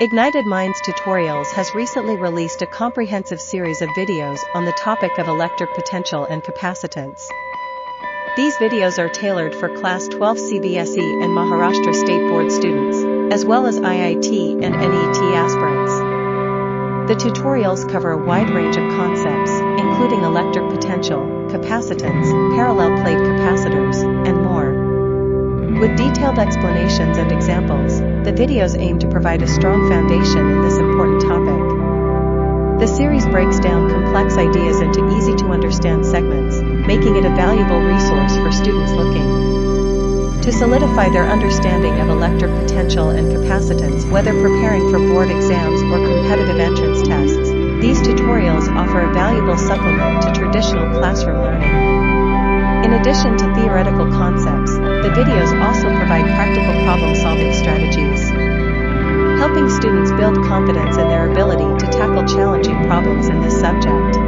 Ignited Minds Tutorials has recently released a comprehensive series of videos on the topic of electric potential and capacitance. These videos are tailored for Class 12 CBSE and Maharashtra State Board students, as well as IIT and NET aspirants. The tutorials cover a wide range of concepts, including electric potential, capacitance, parallel plate capacitors, and more. With detailed explanations and examples, the videos aim to provide a strong foundation in this important topic. The series breaks down complex ideas into easy-to-understand segments, making it a valuable resource for students looking to solidify their understanding of electric potential and capacitance, whether preparing for board exams or competitive entrance tests. These tutorials offer a valuable supplement to traditional classroom learning. In addition to theoretical concepts, the videos also provide practical problem-solving strategies, helping students build confidence in their ability to tackle challenging problems in this subject.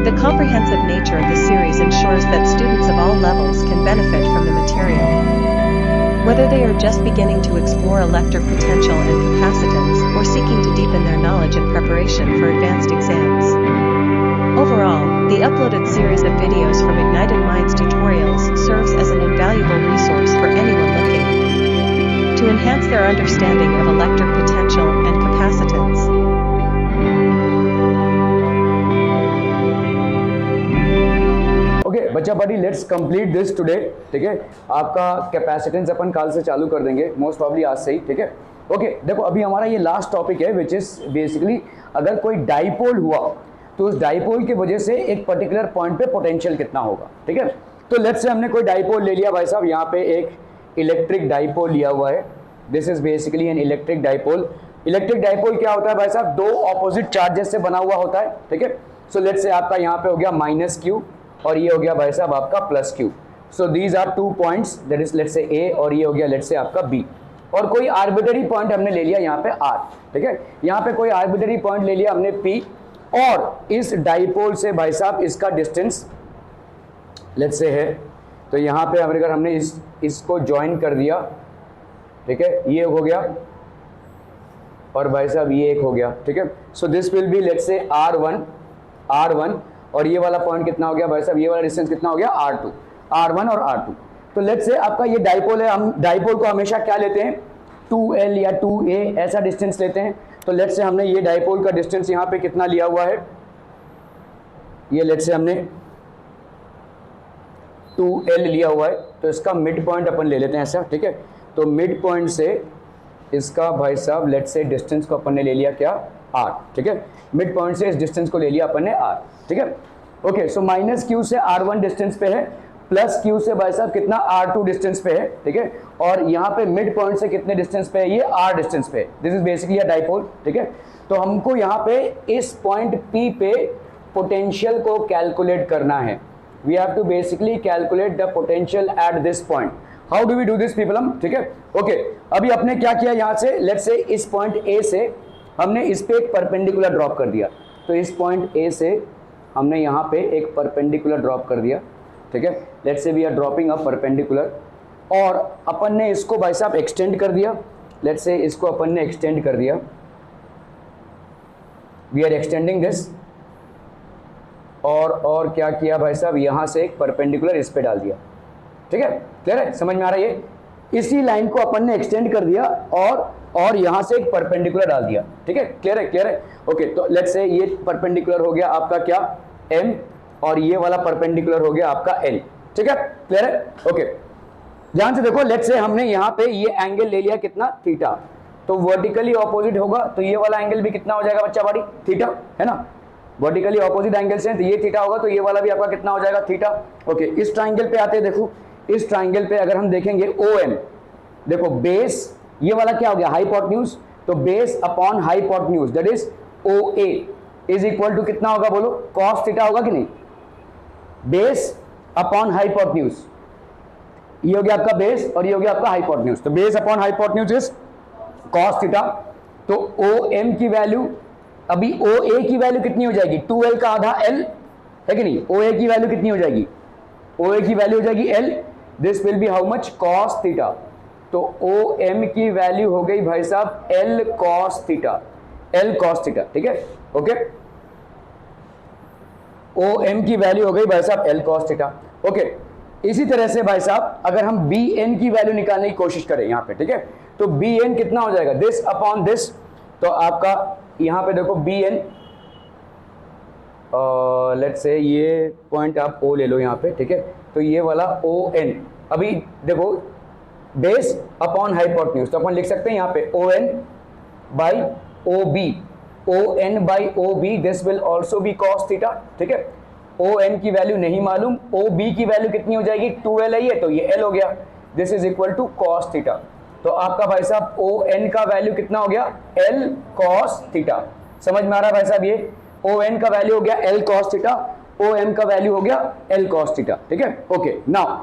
The comprehensive nature of the series ensures that students of all levels can benefit from the material. Whether they are just beginning to explore electric potential and capacitance or seeking to deepen their knowledge in preparation for advanced exams. Overall, the uploaded series of videos from Ignited Minds Tutorials serves as an invaluable resource for anyone looking to enhance their understanding of electric potential and capacitance. Okay बच्चा बड़ी let's complete this today. ठीक है, आपका capacitance अपन कल से चालू कर देंगे, मोस्ट प्रॉब्ली आज से ही। ठीक है, ओके देखो अभी हमारा ये लास्ट टॉपिक है विच इज बेसिकली अगर कोई डाइपोल हुआ तो उस डाइपोल की वजह से एक पर्टिकुलर पॉइंट पे पोटेंशियल कितना होगा। ठीक है, तो लेट्स से हमने कोई डाइपोल ले लिया भाई साहब, यहाँ पे एक इलेक्ट्रिक डाइपोल लिया हुआ है। This is basically an electric dipole. Electric dipole क्या होता है भाई साहब, दो ऑपोजिट चार्जेस से बना हुआ होता है। ठीक है, सो लेट्स से आपका यहाँ पे हो गया माइनस क्यू और ये हो गया भाई साहब आपका plus Q. So these are two points, that is let's say a और ये हो गया लेट्स से आपका बी। और कोई आर्बिटरी पॉइंट हमने ले लिया यहाँ पे आर। ठीक है, यहाँ पे कोई आर्बिटरी पॉइंट ले लिया हमने पी और इस डाइपोल से भाई साहब इसका डिस्टेंस लेट्स से है। तो यहाँ पे अगर हमने इसको ज्वाइन कर दिया, ठीक है, ये हो गया और भाई साहब ये एक हो गया। ठीक है, so this will B let's say R1 और ये वाला पॉइंट कितना हो गया भाई साहब, ये वाला डिस्टेंस कितना हो गया R1 और R2। तो लेट्स से आपका ये डाइपोल है, हम डाइपोल को हमेशा क्या लेते हैं 2L या 2A ऐसा डिस्टेंस लेते हैं। तो लेट्स से हमने ये डाइपोल का डिस्टेंस यहाँ पे कितना लिया हुआ है, ये लेट्स से हमने 2L लिया हुआ है। तो इसका मिड पॉइंट अपन ले लेते हैं ऐसा। ठीक है, तो मिड पॉइंट से इसका भाई साहब लेट्स से डिस्टेंस को अपन ने ले लिया क्या R। ठीक है, मिड पॉइंट से इस डिस्टेंस को ले लिया अपन ने R। ठीक है, ओके सो माइनस क्यू से R1 डिस्टेंस पे है, प्लस क्यू से भाई साहब कितना R2 डिस्टेंस पे है। ठीक है, और यहाँ पे मिड पॉइंट से कितने डिस्टेंस पे है, ये R डिस्टेंस पे है। This is basically a dipole. ठीक है, तो हमको यहाँ पे इस पॉइंट P पे पोटेंशियल को कैलकुलेट करना है। We have to basically calculate the potential at this point. How do we do this people हम। ठीक है, ओके अभी आपने क्या किया, यहाँ से लेट्स से इस पॉइंट A से हमने इस पे एक परपेंडिकुलर ड्रॉप कर दिया। तो इस पॉइंट A से हमने यहाँ पे एक परपेंडिकुलर ड्रॉप कर दिया। ठीक है, let's say we are dropping a perpendicular और अपन ने इसको भाई साहब एक्सटेंड कर दिया। लेट्स से इसको अपन ने एक्सटेंड कर दिया, वी आर एक्सटेंडिंग दिस। और क्या किया भाई साहब, यहाँ से एक परपेंडिकुलर इस पे डाल दिया। ठीक है, क्लियर है, समझ में आ रहा है। ये इसी लाइन को अपन ने एक्सटेंड कर दिया और यहाँ से एक परपेंडिकुलर डाल दिया। ठीक है, क्लियर है। ओके, तो लेट्स से ये परपेंडिकुलर हो गया आपका क्या M और ये वाला परपेंडिकुलर हो गया आपका L। ठीक है, क्लियर है। ओके, ध्यान से देखो, लेट्स से हमने यहाँ पे ये एंगल ले लिया कितना थीटा, तो वर्टिकली ऑपोजिट होगा तो ये वाला एंगल भी कितना हो जाएगा बच्चा बड़ी थीटा, है ना। वर्टिकली ऑपोजिट एंगल से तो ये थीटा होगा तो ये वाला भी आपका कितना हो जाएगा थीटा। ओके, इस ट्राइंगल पे आते हैं, देखो इस ट्राइंगल पे अगर हम देखेंगे OM, देखो बेस ये वाला क्या हो गया हाइपोटेन्यूज, तो base upon hypotenuse that is OA is equal to कितना होगा बोलो, कॉस थीटा होगा कि नहीं। बेस अपॉन हाइपोटेन्यूज, ये हो गया आपका बेस और ये हो गया आपका हाइपोटेन्यूज। तो base upon hypotenuse is cos theta. तो OM की वैल्यू, अभी OA की वैल्यू कितनी हो जाएगी, 2L का आधा L है कि नहीं। OA की वैल्यू कितनी हो जाएगी, OA की वैल्यू हो जाएगी L। This will be how much, cos theta. तो ओ एम की वैल्यू हो गई भाई साहब L cos theta, L cos theta, ठीक है, ओके। ओ एम की वैल्यू हो गई भाई साहब एल कॉस थीटा, ओके। इसी तरह से भाई साहब अगर हम बी एन की वैल्यू निकालने की कोशिश करें यहां पे, ठीक है, तो बी एन कितना हो जाएगा, दिस अपॉन दिस, तो आपका यहां पे देखो बी एन, लेट्स से ये पॉइंट आप ओ ले लो यहाँ पे, ठीक है, तो ये वाला ओ एन, अभी देखो बेस अपॉन हाइपोटेन्यूज, तो अपन लिख सकते हैं यहाँ पे O N by O B, O N by O B, this will also be cos theta, ठीक है। ओ एन की वैल्यू नहीं मालूम, ओ बी की वैल्यू कितनी हो जाएगी, 2l है ये, तो ये l हो गया, this is equal to cos theta. तो आपका भाई साहब ओ एन का वैल्यू कितना हो गया, l कॉस थीटा। समझ में आ रहा है भाई साहब, ये ओ एन का वैल्यू हो गया l cos theta, O M का वैल्यू हो गया l कॉस थीटा, ठीक है, ओके। नाउ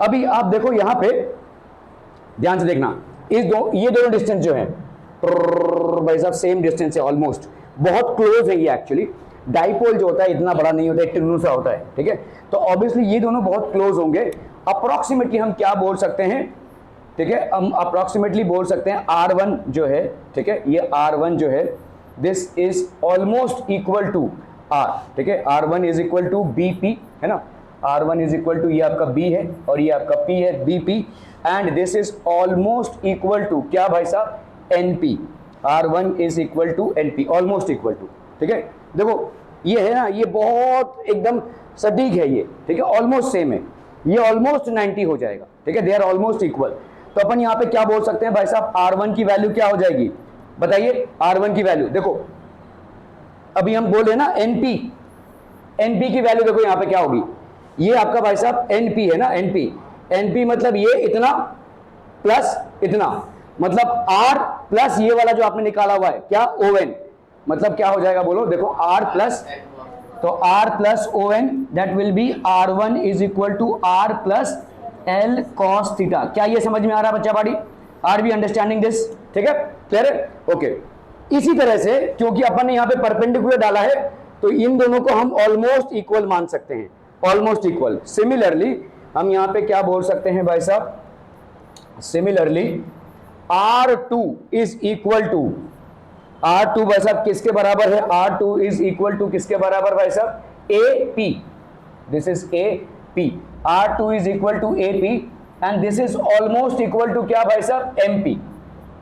अभी आप देखो यहां पे ध्यान से देखना, ये दोनों डिस्टेंस जो है भाई साहब सेम डिस्टेंस है, ऑलमोस्ट बहुत क्लोज है ये। एक्चुअली डाइपोल जो होता है इतना बड़ा नहीं होता है, टिन्नू सा होता है, ठीक है, तो ऑब्वियसली ये दोनों बहुत क्लोज होंगे। अप्रोक्सीमेटली हम क्या बोल सकते हैं, ठीक है, हम अप्रोक्सीमेटली बोल सकते हैं R1 जो है, ठीक है, ये R1 जो है this is almost equal to R, ठीक है, R1 is equal to BP, है ना, R1 इज इक्वल टू ये आपका B है और ये आपका P है, BP, and this is almost equal to क्या भाई साहब, NP, R1 is equal to NP, almost equal to, ठीक है। देखो ये है ना, ये बहुत एकदम सटीक है ये, ठीक है, ऑलमोस्ट सेम है, ये ऑलमोस्ट 90 हो जाएगा, ठीक है, दे आर ऑलमोस्ट इक्वल। तो अपन यहाँ पे क्या बोल सकते हैं भाई साहब, R1 की वैल्यू क्या हो जाएगी, बताइए, R1 की वैल्यू देखो, अभी हम बोले ना NP, NP की वैल्यू देखो यहाँ पे क्या होगी, ये आपका भाई साहब NP है ना, NP मतलब ये इतना प्लस इतना, मतलब R प्लस ये वाला जो आपने निकाला हुआ है क्या, ON, मतलब क्या हो जाएगा बोलो, देखो R प्लस, तो R plus ON that will be R1 is equal to R plus L cos theta. क्या ये समझ में आ रहा है बच्चा बाड़ी, आर बी अंडरस्टैंडिंग दिस, ठीक है, क्लियर है, ओके। इसी तरह से क्योंकि अपन ने यहाँ पे परपेंडिकुलर डाला है तो इन दोनों को हम ऑलमोस्ट इक्वल मान सकते हैं, ऑलमोस्ट इक्वल। सिमिलरली हम यहाँ पे क्या बोल सकते हैं भाई साहब, similarly R2 is equal to, R2 भाई साहब किसके बराबर है, R2 इज इक्वल टू किसके बराबर भाई साहब, AP, this is AP, R2 is equal to AP and this is almost equal to क्या भाई साहब, MP,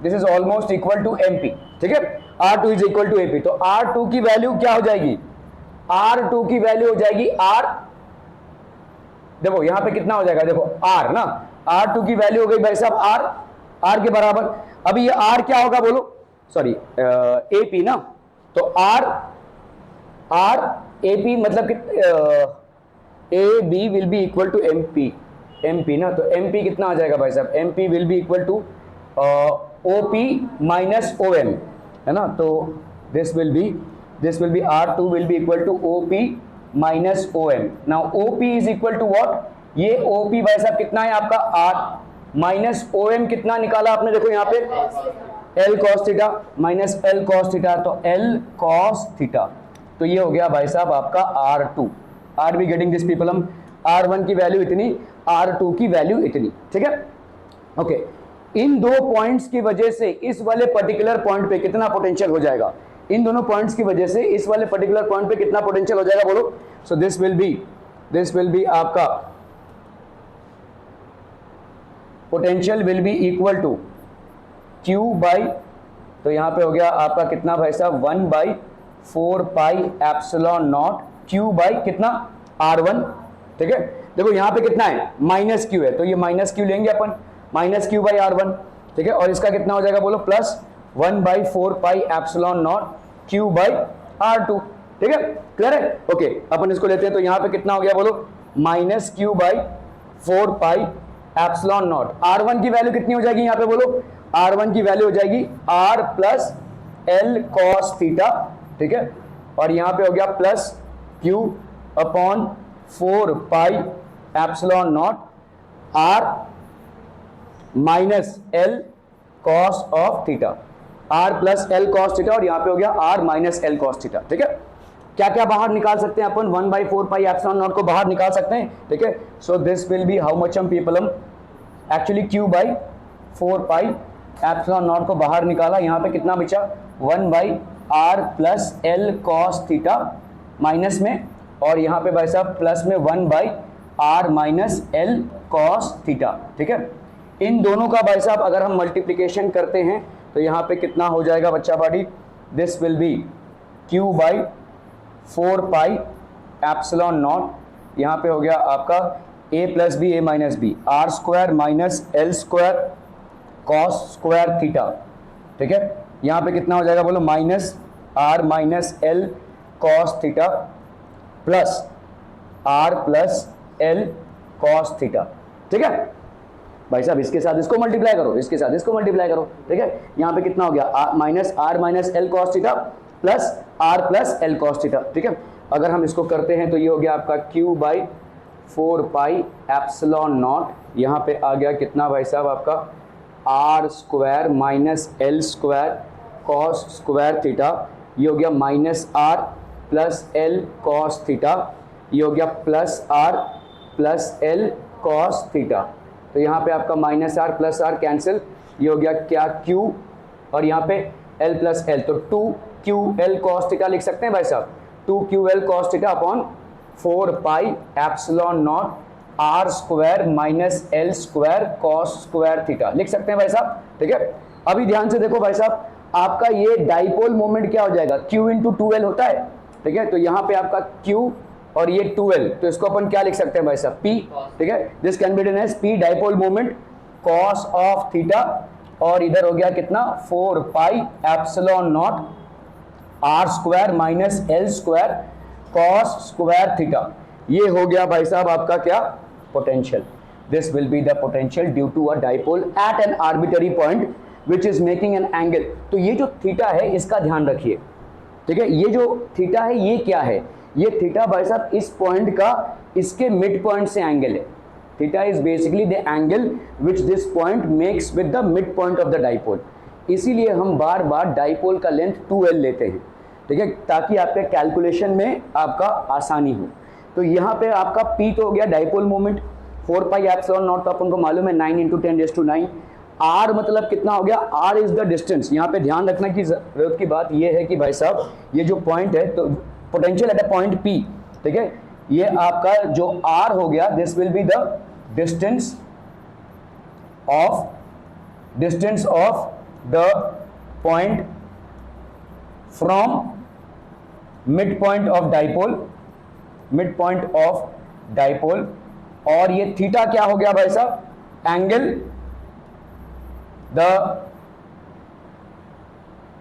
this is almost equal to MP, ठीक है, R2 is equal to AP। तो R2 की वैल्यू क्या हो जाएगी, R2 की वैल्यू हो जाएगी R, देखो यहां पे कितना हो जाएगा, देखो R ना, R2 की वैल्यू हो गई भाई साहब R के बराबर। अभी ये R क्या होगा बोलो, सॉरी AP ना, तो R AP मतलब AB will be equal to MP ना, तो MP कितना आ जाएगा भाई साहब, MP will be equal to OP minus OM, है ना, तो this will be R2 will be equal to OP minus OM। Now OP is equal to what, ये OP भाई साहब कितना है आपका R माइनस OM कितना निकाला आपने, देखो यहाँ पे L cos theta minus L cos theta, तो L cos थीटा, तो ये हो गया भाई साहब आपका R2। R be getting this people, हम R1 की वैल्यू इतनी, R2 की वैल्यू इतनी, ठीक है, ओके। इन दो पॉइंट्स की वजह से इस वाले पर्टिकुलर पॉइंट पे कितना पोटेंशियल हो जाएगा, इन दोनों पॉइंट्स की वजह से इस वाले पर्टिकुलर पॉइंट पे कितना पोटेंशियल हो जाएगा बोलो, सो दिस विल बी आपका potential will be equal to Q by, तो यहां पे हो गया आपका कितना भाई साहब 1/4 pi epsilon naught Q by कितना R1, ठीक है। देखो यहां पे कितना है माइनस Q है, तो ये माइनस Q लेंगे अपन, माइनस Q बाई R1, ठीक है, और इसका कितना हो जाएगा बोलो plus 1/4 pi epsilon naught Q by R2, ठीक है, क्लियर है, ओके। अपन इसको लेते हैं, तो यहां पे कितना हो गया बोलो minus Q by 4 pi epsilon not. R1 की वैल्यू कितनी हो जाएगी यहाँ पे बोलो, R1 की वैल्यू हो जाएगी R plus L cos theta, ठीक है, और यहाँ पे हो गया plus Q upon 4 pi epsilon naught R minus L cos of theta, R plus L cos theta, और यहाँ पे हो गया R minus L cos theta, ठीक है। क्या क्या बाहर निकाल सकते हैं अपन, 1/4 पाई एप्सिलॉन नॉट को बाहर निकाल सकते हैं, ठीक है। So this will be how much हम पीपल, हम actually Q by 4 pi epsilon naught को बाहर निकाला, यहाँ पे कितना बचा 1 by R plus L cos theta minus में, और यहाँ पे भाई साहब प्लस में 1 by R minus L cos theta. ठीक है, इन दोनों का भाई साहब अगर हम मल्टीप्लिकेशन करते हैं तो यहाँ पे कितना हो जाएगा बच्चा बॉडी, this will be q by 4 pi epsilon naught, यहाँ पे हो गया आपका a plus B A minus B R square minus L square cos square theta. ठीक है, यहाँ पे कितना हो जाएगा बोलो, minus R minus L cos theta plus R plus L cos theta. ठीक है भाई साहब, इसके साथ इसको मल्टीप्लाई करो, इसके साथ इसको मल्टीप्लाई करो। ठीक है, यहाँ पे कितना हो गया minus R minus L cos theta plus R plus L cos theta. ठीक है, अगर हम इसको करते हैं तो ये हो गया आपका q by 4 pi epsilon naught, यहाँ पे आ गया कितना भाई साहब आपका R square minus L square cos square theta, ये हो गया minus R plus L cos theta, ये हो गया plus R plus L cos theta. तो यहाँ पे आपका minus R plus R cancel, ये हो गया क्या q और यहाँ पे l प्लस एल, तो 2ql cos थीटा लिख सकते हैं भाई साहब, 2ql cos theta upon 4 pi epsilon naught R square minus L square cos square theta लिख सकते हैं भाई साहब। ठीक है, अभी ध्यान से देखो भाई साहब, आपका ये डाइपोल मोमेंट क्या हो जाएगा, q इंटू 2l होता है। ठीक है, तो यहाँ पे आपका q और ये 2l, तो इसको अपन क्या लिख सकते हैं भाई साहब, p। ठीक है, this can be written as p dipole moment cos of theta, और इधर हो गया कितना 4 pi epsilon naught R square minus L square cos square theta. ये हो गया भाई साहब आपका क्या potential, this will be the potential due to a dipole at an arbitrary point which is making an angle. तो ये जो थीटा है इसका ध्यान रखिए। ठीक है, ये जो थीटा है ये क्या है, ये थीटा भाई साहब इस पॉइंट का इसके मिड पॉइंट से एंगल है। Theta is basically the angle which this point makes with the mid point of the dipole. इसीलिए हम बार बार डाइपोल का लेंथ 2l लेते हैं। ठीक है, ताकि आपके कैलकुलेशन में आपका आसानी हो। तो यहाँ पे आपका p तो हो गया dipole moment 4 pi epsilon not, तो अपन को मालूम है 9 इंटू 10⁻⁹। r मतलब कितना हो गया, r इज द डिस्टेंस। यहाँ पे ध्यान रखना की जरूरत की बात ये है कि भाई साहब ये जो पॉइंट है तो potential at a point p। ठीक है, ये आपका जो r हो गया, this will be the distance of the point from mid point of dipole, और ये थीटा क्या हो गया भाई साहब, angle the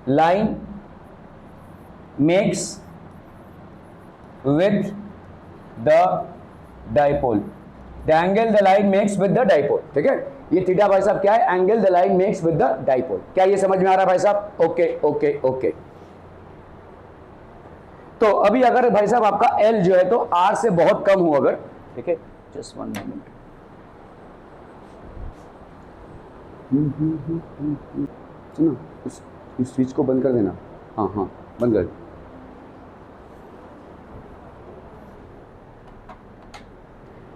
line makes with the dipole, the angle the line makes with the dipole। ठीक है, ये थीटा भाई साहब क्या है, angle the line makes with the dipole. क्या ये समझ में आ रहा है भाई साहब? Okay okay okay. तो अभी अगर भाई साहब आपका L जो है तो R से बहुत कम हो अगर, ठीक है, जस्ट 1 मोमेंट, सुनो इस स्विच को बंद कर देना। हाँ हाँ बंद कर।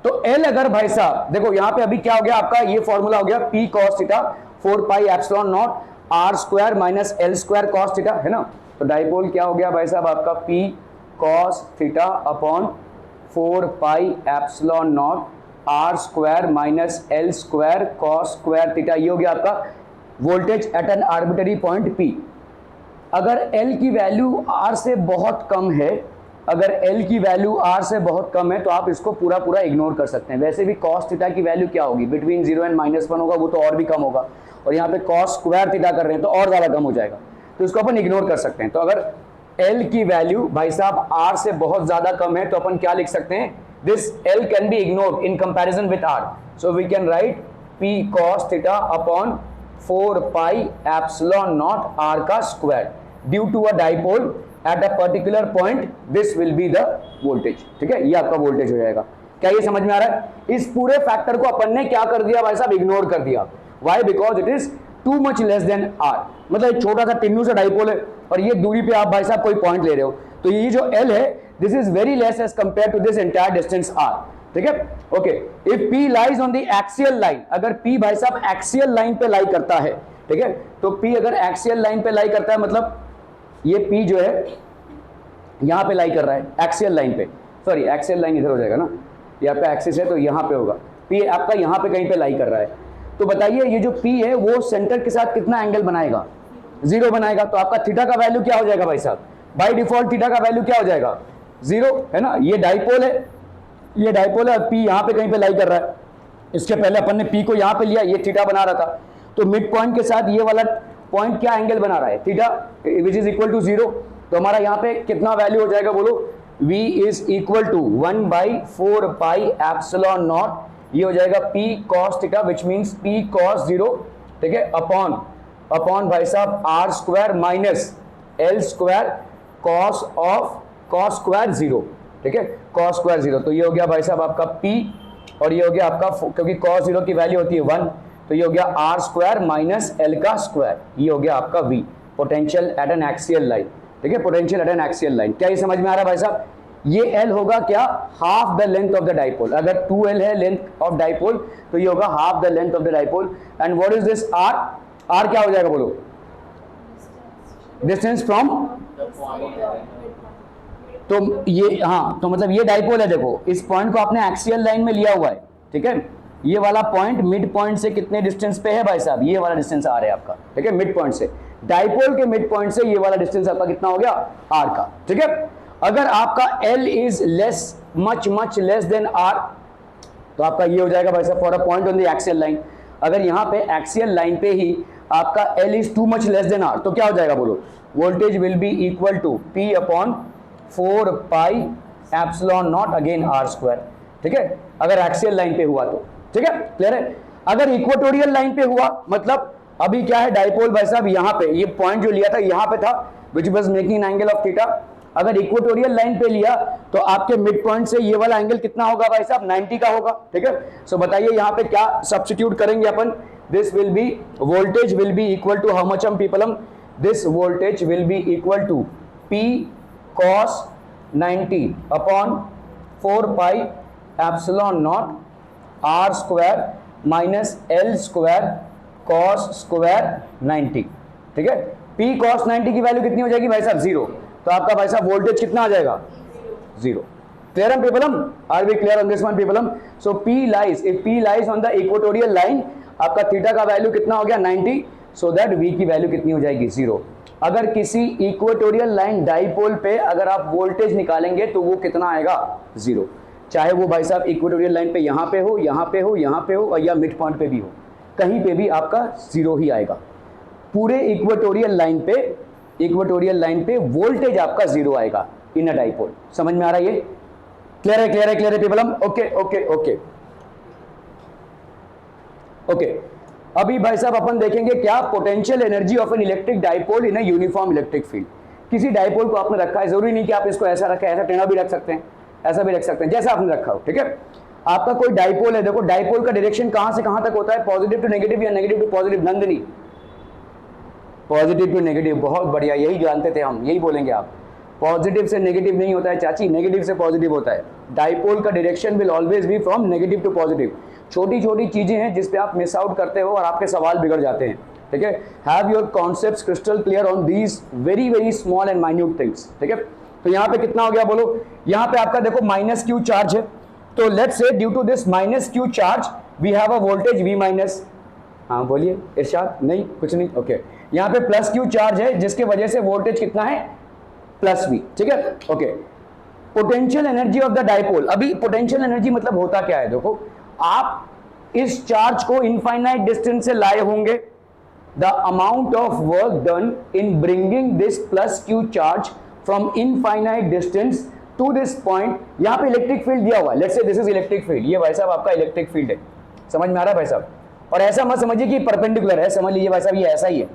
तो L अगर भाई साहब देखो यहाँ पे अभी क्या हो गया आपका, ये फॉर्मूला हो गया P cos theta 4 pi epsilon naught R square minus L square cos theta, है ना। तो डाइपोल क्या हो गया भाई साहब आपका P cos theta upon 4 pi epsilon naught R square minus L square cos square theta. ये हो गया आपका voltage at an arbitrary point P। अगर L की वैल्यू R से बहुत कम है, अगर L की वैल्यू R से बहुत कम है तो आप इसको पूरा पूरा इग्नोर कर सकते हैं। वैसे भी cos थीटा की वैल्यू क्या होगी, बिटवीन 0 एंड -1 होगा, वो तो और भी कम होगा, और यहाँ पे cos स्क्वायर थीटा कर रहे हैं तो और ज़्यादा कम हो जाएगा, तो इसको अपन इग्नोर कर सकते हैं। तो अगर L की वैल्यू भाई साहब R से बहुत ज़्यादा कम है तो अपन क्या लिख सकते हैं, this L can be ignored in comparison with R, so we can write P cos theta upon 4 pi epsilon naught R का square due to a dipole at a particular point, this will be the voltage. ठीक है, ये आपका voltage हो जाएगा। क्या ये समझ में आ रहा है? इस पूरे फैक्टर को अपन ने क्या कर दिया भाई साहब, इग्नोर कर दिया। Why? Because it is too much less than R. मतलब एक छोटा सा टिन्नू सा डाइपोल है और ये दूरी पे आप भाई साहब कोई पॉइंट ले रहे हो, तो ये जो L है this is very less as compare to this entire distance R। ठीक है। Okay, if P lies on the axial line, अगर P भाई साहब एक्सियल लाइन पे लाई करता है, ठीक है, तो P अगर एक्सियल लाइन पे लाई करता है मतलब ये P जो है यहां पे लाई कर रहा है एक्सियल लाइन पे, सॉरी एक्सियल लाइन इधर हो जाएगा ना, ये आपका एक्सिस है तो यहां पे होगा, P आपका यहां पे कहीं पे लाई कर रहा है, तो बताइए ये जो P है वो सेंटर के साथ कितना एंगल बनाएगा, 0 बनाएगा, तो आपका थीटा का वैल्यू क्या हो जाएगा भाई साहब, बाय डिफॉल्ट थीटा का वैल्यू क्या हो जाएगा 0, है ना। ये डाइपोल है, ये डाइपोल है और P यहां पे कहीं पे लाई कर रहा है, इसके पहले अपन ने P को यहां पे लिया, ये थीटा बना रहा था, तो मिड पॉइंट के साथ ये वाला पॉइंट क्या एंगल बना रहा है, theta, which is equal to 0, तो हमारा यहां पे कितना वैल्यू हो जाएगा बोलो, V is equal to 1/4 pi epsilon naught, ये हो जाएगा P cos theta which means P cos 0, ठीक है, अपॉन भाई साहब r square minus L square cos of cos square 0, ठीक है, cos स्क्वायर 0, तो ये हो गया भाई साहब आपका P और ये हो गया आपका, क्योंकि cos 0 की वैल्यू होती है 1, तो ये हो गया r स्क्वायर माइनस L का स्क्वायर, ये हो गया आपका V, potential at N axial line, ठीक है, potential at N axial line. क्या ये समझ में आ रहा है भाई साहब, ये L होगा क्या, half the length of the dipole, अगर 2L है लेंथ ऑफ डाइपोल तो ये होगा half the length of the dipole, and what is this R, R क्या हो जाएगा बोलो, डिस्टेंस फ्रॉम, तो ये हाँ, तो मतलब ये डाइपोल है, देखो इस पॉइंट को आपने एक्सियल लाइन में लिया हुआ है, ठीक है, ये वाला पॉइंट मिड पॉइंट से कितने डिस्टेंस पे है भाई साहब, ये वाला डिस्टेंस आ रहा है आपका, ठीक है, मिड पॉइंट से, डाइपोल के मिड पॉइंट से ये वाला डिस्टेंस आपका कितना हो गया r का, ठीक है। अगर आपका L is less, much less than r, तो आपका ये हो जाएगा भाई साहब for a point on the axial line, अगर यहाँ पे एक्सियल लाइन पे ही आपका L is too much less than r, तो क्या हो जाएगा बोलो, voltage will be equal to P upon 4 pi epsilon naught again r square, ठीक है, अगर एक्सियल लाइन पे हुआ तो, ठीक है, क्लियर है। अगर इक्वेटोरियल लाइन पे हुआ, मतलब अभी क्या है, डाइपोल भाई साहब यहाँ पे, ये पॉइंट जो लिया था यहाँ पे था, which was making an angle of theta, अगर इक्वेटोरियल लाइन पे लिया तो आपके मिड पॉइंट से ये वाला एंगल कितना होगा भाई साहब, 90 का होगा, ठीक है। सो बताइए यहाँ पे क्या सब्स्टिट्यूट करेंगे अपन, this will be, voltage will be equal to how much हम people, this voltage will be equal to P cos 90 upon 4 pi epsilon naught r square minus L square cos square 90, ठीक है। P cos 90 की value कितनी हो जाएगी भाई साहब 0, तो आपका भाई साहब वोल्टेज कितना आ जाएगा 0, क्लियर है पीपलम, are we clear on this one पीपलम। So P lies, if P lies on the equatorial line, आपका थीटा का वैल्यू कितना हो गया 90, सो दैट V की वैल्यू कितनी हो जाएगी 0। अगर किसी इक्वेटोरियल लाइन डाइपोल पे अगर आप वोल्टेज निकालेंगे तो वो कितना आएगा 0, चाहे वो भाई साहब इक्वेटोरियल लाइन पे यहाँ पे हो, यहाँ पे हो, यहाँ पे हो, और या मिड पॉइंट पे भी हो, कहीं पे भी आपका 0 ही आएगा। पूरे इक्वेटोरियल लाइन पे वोल्टेज आपका 0 आएगा इन अ डाइपोल, समझ में आ रहा है ये, क्लियर है, क्लियर है, क्लियर है पीपलम, ओके ओके ओके ओके। अभी भाई साहब अपन देखेंगे क्या, potential energy of an electric dipole in a uniform electric field. किसी डाइपोल को आपने रखा है, जरूरी नहीं कि आप इसको ऐसा रखें, ऐसा टेढ़ा भी रख सकते हैं, ऐसा भी रख सकते हैं, जैसा आपने रखा हो, ठीक है। आपका कोई डाइपोल है, देखो डाइपोल का डायरेक्शन कहां से कहां तक होता है, पॉजिटिव टू नेगेटिव या negative to positive, Nandini positive to negative, बहुत बढ़िया, यही जानते थे हम, यही बोलेंगे आप, पॉजिटिव से नेगेटिव नहीं होता है चाची, नेगेटिव से पॉजिटिव होता है। डाइपोल का direction will always be from negative to positive. छोटी छोटी चीजें हैं जिस पे आप मिस आउट करते हो और आपके सवाल बिगड़ जाते हैं, ठीक है। Have your concepts crystal clear on these very very small and minute things, ठीक है। तो यहाँ पे कितना हो गया बोलो, यहाँ पे आपका देखो माइनस क्यू चार्ज है, तो let's say due to this minus q charge we have a voltage V minus, हाँ बोलिए इरशाद, नहीं कुछ नहीं, ओके। यहाँ पे प्लस क्यू चार्ज है जिसके वजह से वोल्टेज कितना है प्लस V, ठीक है, okay. Potential energy of the dipole, अभी पोटेंशियल एनर्जी मतलब होता क्या है, देखो आप इस चार्ज को इनफाइनाइट डिस्टेंस से लाए होंगे, the amount of work done in bringing this plus q charge from infinite distance to this point, यहाँ पे इलेक्ट्रिक फील्ड दिया हुआ है, लेट्स से दिस इज इलेक्ट्रिक फील्ड, ये भाई साहब आपका इलेक्ट्रिक फील्ड है, समझ में आ रहा है भाई साहब। और ऐसा मत समझिए कि परपेंडिकुलर है, समझ लीजिए भाई साहब ये ऐसा ही है,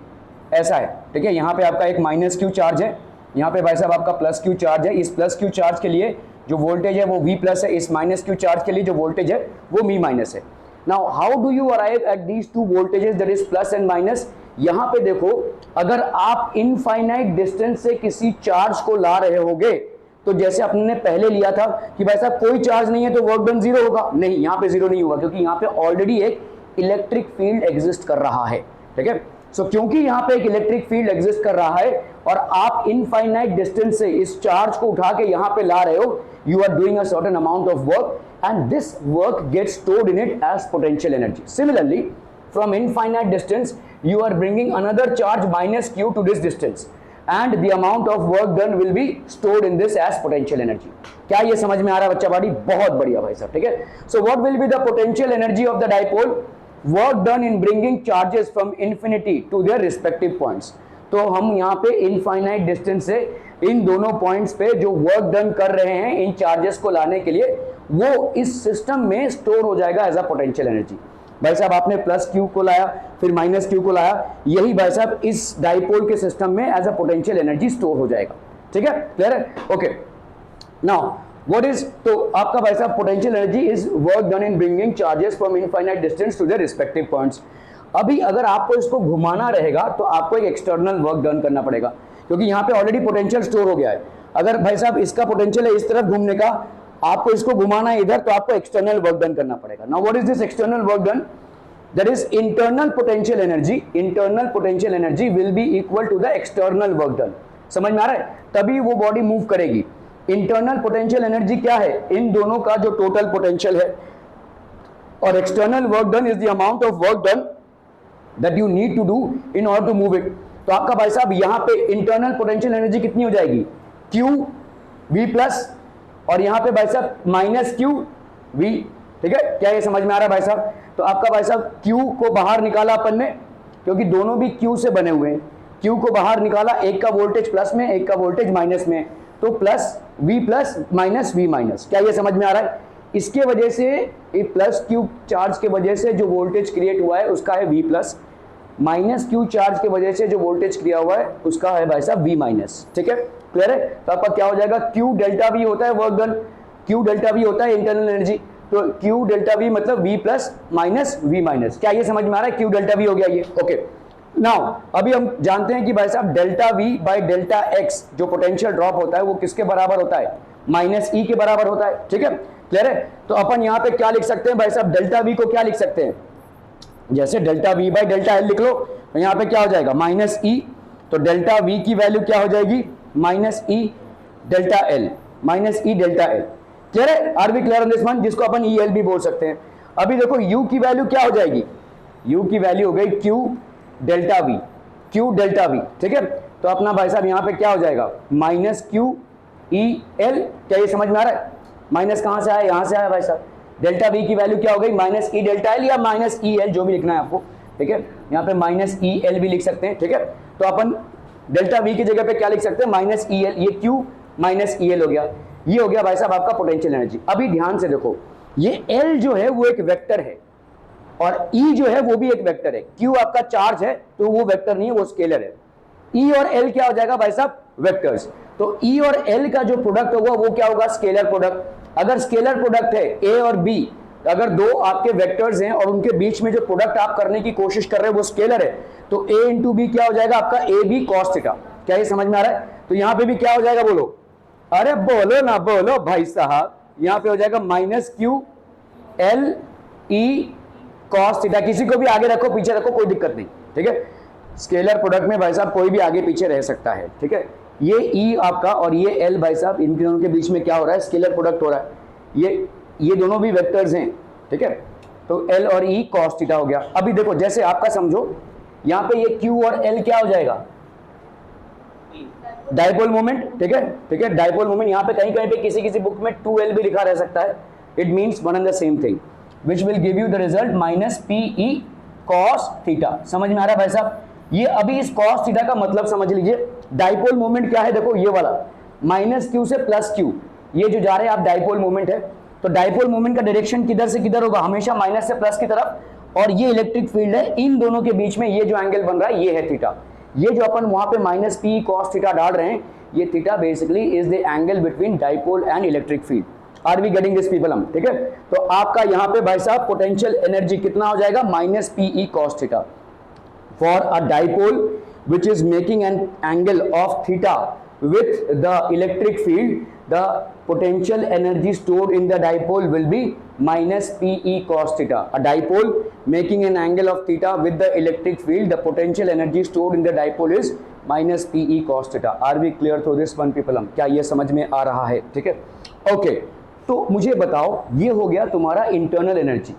ऐसा है, ठीक है। यहाँ पे आपका एक माइनस क्यू चार्ज है, यहाँ पे भाई साहब आपका प्लस क्यू चार्ज है, इस प्लस क्यू चार्ज के लिए जो वोल्टेज है वो V प्लस है, इस माइनस क्यू चार्ज के लिए जो वोल्टेज है वो V माइनस है। Now how do you arrive at these two voltages, that is plus and minus. यहाँ पे देखो, अगर आप इनफाइनाइट डिस्टेंस से किसी चार्ज को ला रहे होगे तो जैसे अपने पहले लिया था कि भाई साहब कोई चार्ज नहीं है तो वर्क डन जीरो होगा, नहीं, यहाँ पे जीरो नहीं होगा क्योंकि यहाँ पे ऑलरेडी एक इलेक्ट्रिक फील्ड एग्जिस्ट कर रहा है, ठीक है। सो क्योंकि यहाँ पे एक इलेक्ट्रिक फील्ड एग्जिस्ट कर रहा है और आप इनफाइनाइट डिस्टेंस से इस चार्ज को उठा के यहाँ पे ला रहे हो, you are doing a certain amount of work and this work gets stored in it as potential energy. Similarly, from infinite distance, you are bringing another charge minus q to this distance and the amount of work done will be stored in this as potential energy. क्या ये समझ में आ रहा है बच्चा बाड़ी? बहुत बढ़िया भाई साहब, ठीक है। So what will be the potential energy of the dipole? Work done in bringing charges from infinity to their respective points. तो हम यहाँ पे इनफाइनाइट डिस्टेंस से इन दोनों पॉइंट्स पे जो वर्क डन कर रहे हैं इन चार्जेस को लाने के लिए, वो इस सिस्टम में स्टोर हो जाएगा एज अ पोटेंशियल एनर्जी। भाई साहब आपने प्लस क्यू को लाया फिर माइनस क्यू को लाया, यही भाई साहब इस डाइपोल के सिस्टम में as a potential energy store हो जाएगा, ठीक है, क्लियर है, ओके। नाउ व्हाट इज, तो आपका भाई साहब potential energy is work done in bringing charges from infinite distance to their respective points. अभी अगर आपको इसको घुमाना रहेगा तो आपको एक एक्सटर्नल वर्क डन करना पड़ेगा क्योंकि यहाँ पे ऑलरेडी पोटेंशियल स्टोर हो गया है। अगर भाई साहब इसका पोटेंशियल है इस तरफ घूमने का, आपको इसको घुमाना है इधर, तो आपको एक्सटर्नल वर्क डन करना पड़ेगा। Now what is this external work done? That is internal potential energy. Internal potential energy will be equal to the external work done. समझ में आ रहा है? तभी वो बॉडी मूव करेगी। इंटरनल पोटेंशियल एनर्जी क्या है? इन दोनों का जो टोटल पोटेंशियल है, और external work done is the amount of work done that you need to do in order to move it. तो आपका भाई साहब यहाँ पे इंटरनल पोटेंशियल एनर्जी कितनी हो जाएगी? क्यू वी प्लस, और यहाँ पे भाई साहब माइनस क्यू वी, ठीक है, क्या ये समझ में आ रहा है भाई साहब? तो आपका भाई साहब क्यू को बाहर निकाला अपन ने क्योंकि दोनों भी क्यू से बने हुए हैं, क्यू को बाहर निकाला, एक का वोल्टेज प्लस में एक का वोल्टेज माइनस में, तो प्लस माइनस वी माइनस, क्या ये समझ में आ रहा है? इसके वजह से प्लस क्यू चार्ज के वजह से जो वोल्टेज क्रिएट हुआ है उसका है V plus, minus q charge के वजह से जो वोल्टेज क्रिया हुआ है उसका है भाई साहब वी माइनस, ठीक है, क्लियर है? तो आपका क्या हो जाएगा? क्यू डेल्टा वी होता है work done, q delta V होता है इंटरनल एनर्जी, तो क्यू डेल्टा वी मतलब V plus minus V minus. क्या ये समझ में आ रहा है? क्यू डेल्टा वी हो गया ये, ओके। नाउ अभी हम जानते हैं कि भाई साहब delta we by delta x जो पोटेंशियल ड्रॉप होता है वो किसके बराबर होता है? माइनस ई के बराबर होता है, ठीक है, क्लियर है? तो अपन यहाँ पे क्या लिख सकते हैं भाई साहब? डेल्टा वी को क्या लिख सकते हैं? जैसे delta we by delta L लिख लो, तो यहाँ पे क्या हो जाएगा? माइनस ई, तो डेल्टा वी की वैल्यू क्या हो जाएगी? Minus E delta L, minus E delta L, clear है? Are we clear on this one, जिसको अपन ई एल भी बोल सकते हैं। अभी देखो यू की वैल्यू क्या हो जाएगी? यू की वैल्यू हो गई Q delta we, Q delta we, ठीक है। तो अपना भाई साहब यहाँ पे क्या हो जाएगा? माइनस क्यू ई एल, क्या ये समझ में आ रहा है? माइनस कहाँ से आया? यहाँ से आया भाई साहब। डेल्टा वी की वैल्यू क्या हो गई? माइनस ई डेल्टा एल या माइनस ई एल, जो भी लिखना है आपको, ठीक है। यहाँ पे माइनस ई एल भी लिख सकते हैं, ठीक है। तो अपन डेल्टा वी की जगह पे क्या लिख सकते हैं? माइनस ई एल, ये क्यू माइनस ई एल हो गया, ये हो गया भाई साहब आपका पोटेंशियल एनर्जी। अभी ध्यान से देखो, ये एल जो है वो एक वेक्टर है और ई जो है वो भी एक वेक्टर है। क्यू आपका चार्ज है तो वो वेक्टर नहीं है, वो स्केलर है। ई और एल क्या हो जाएगा भाई साहब? वेक्टर्स। तो ई और एल का जो प्रोडक्ट होगा वो क्या होगा? Scalar product. अगर स्केलर प्रोडक्ट है ए और बी, अगर दो आपके वेक्टर्स हैं और उनके बीच में जो प्रोडक्ट आप करने की कोशिश कर रहे हैं वो स्केलर है, तो ए इंटू बी क्या हो जाएगा आपका? A B cos theta. क्या ये समझ में आ रहा है? तो यहाँ पे भी क्या हो जाएगा? बोलो, अरे बोलो ना, बोलो भाई साहब। यहाँ पे हो जाएगा minus Q L E cos theta. किसी को भी आगे रखो पीछे रखो, कोई दिक्कत नहीं, ठीक है। स्केलर प्रोडक्ट में भाई साहब कोई भी आगे पीछे रह सकता है, ठीक है। ये ई आपका और ये एल भाई साहब, इन दोनों के बीच में क्या हो रहा है? स्केलर प्रोडक्ट हो रहा है। ये दोनों भी वेक्टर्स हैं, ठीक है। तो एल और ई कॉस थीटा हो गया। अभी देखो जैसे आपका समझो, यहाँ पे ये क्यू और एल क्या हो जाएगा? डाइपोल मोमेंट, ठीक है, ठीक है, डाइपोल मोमेंट। यहाँ पे कहीं कहीं पे किसी किसी बुक में 2L भी लिखा रह सकता है। It means one and the same thing, which will give you the result minus P E cos theta. समझ में आ रहा है भाई साहब? ये अभी इस कॉस थीटा का मतलब समझ लीजिए। डाइपोल मोमेंट क्या है? देखो ये वाला माइनस क्यू से प्लस क्यू, ये जो जा रहे हैं आप डाइपोल मोमेंट है। तो डाइपोल मोमेंट का डायरेक्शन किधर से किधर होगा? हमेशा माइनस से प्लस की तरफ। और ये इलेक्ट्रिक फील्ड है, इन दोनों के बीच में ये जो एंगल बन रहा है ये है थीटा। ये जो अपन वहां पे माइनस पी कॉस थीटा डाल रहे हैं, ये theta basically is the angle between dipole and electric field. Are we getting this people हम, ठीक है। तो आपका यहाँ पे भाई साहब पोटेंशियल एनर्जी कितना हो जाएगा? Minus P E cos theta for a dipole which is making an angle of theta with the electric field, the potential energy stored in the dipole will be minus PE cos theta. A dipole making an angle of theta with the electric field, the potential energy stored in the dipole is minus PE cos theta. Are we clear through this one people? क्या ये समझ में आ रहा है? ठीक है, okay. तो मुझे बताओ, ये हो गया तुम्हारा इंटरनल एनर्जी।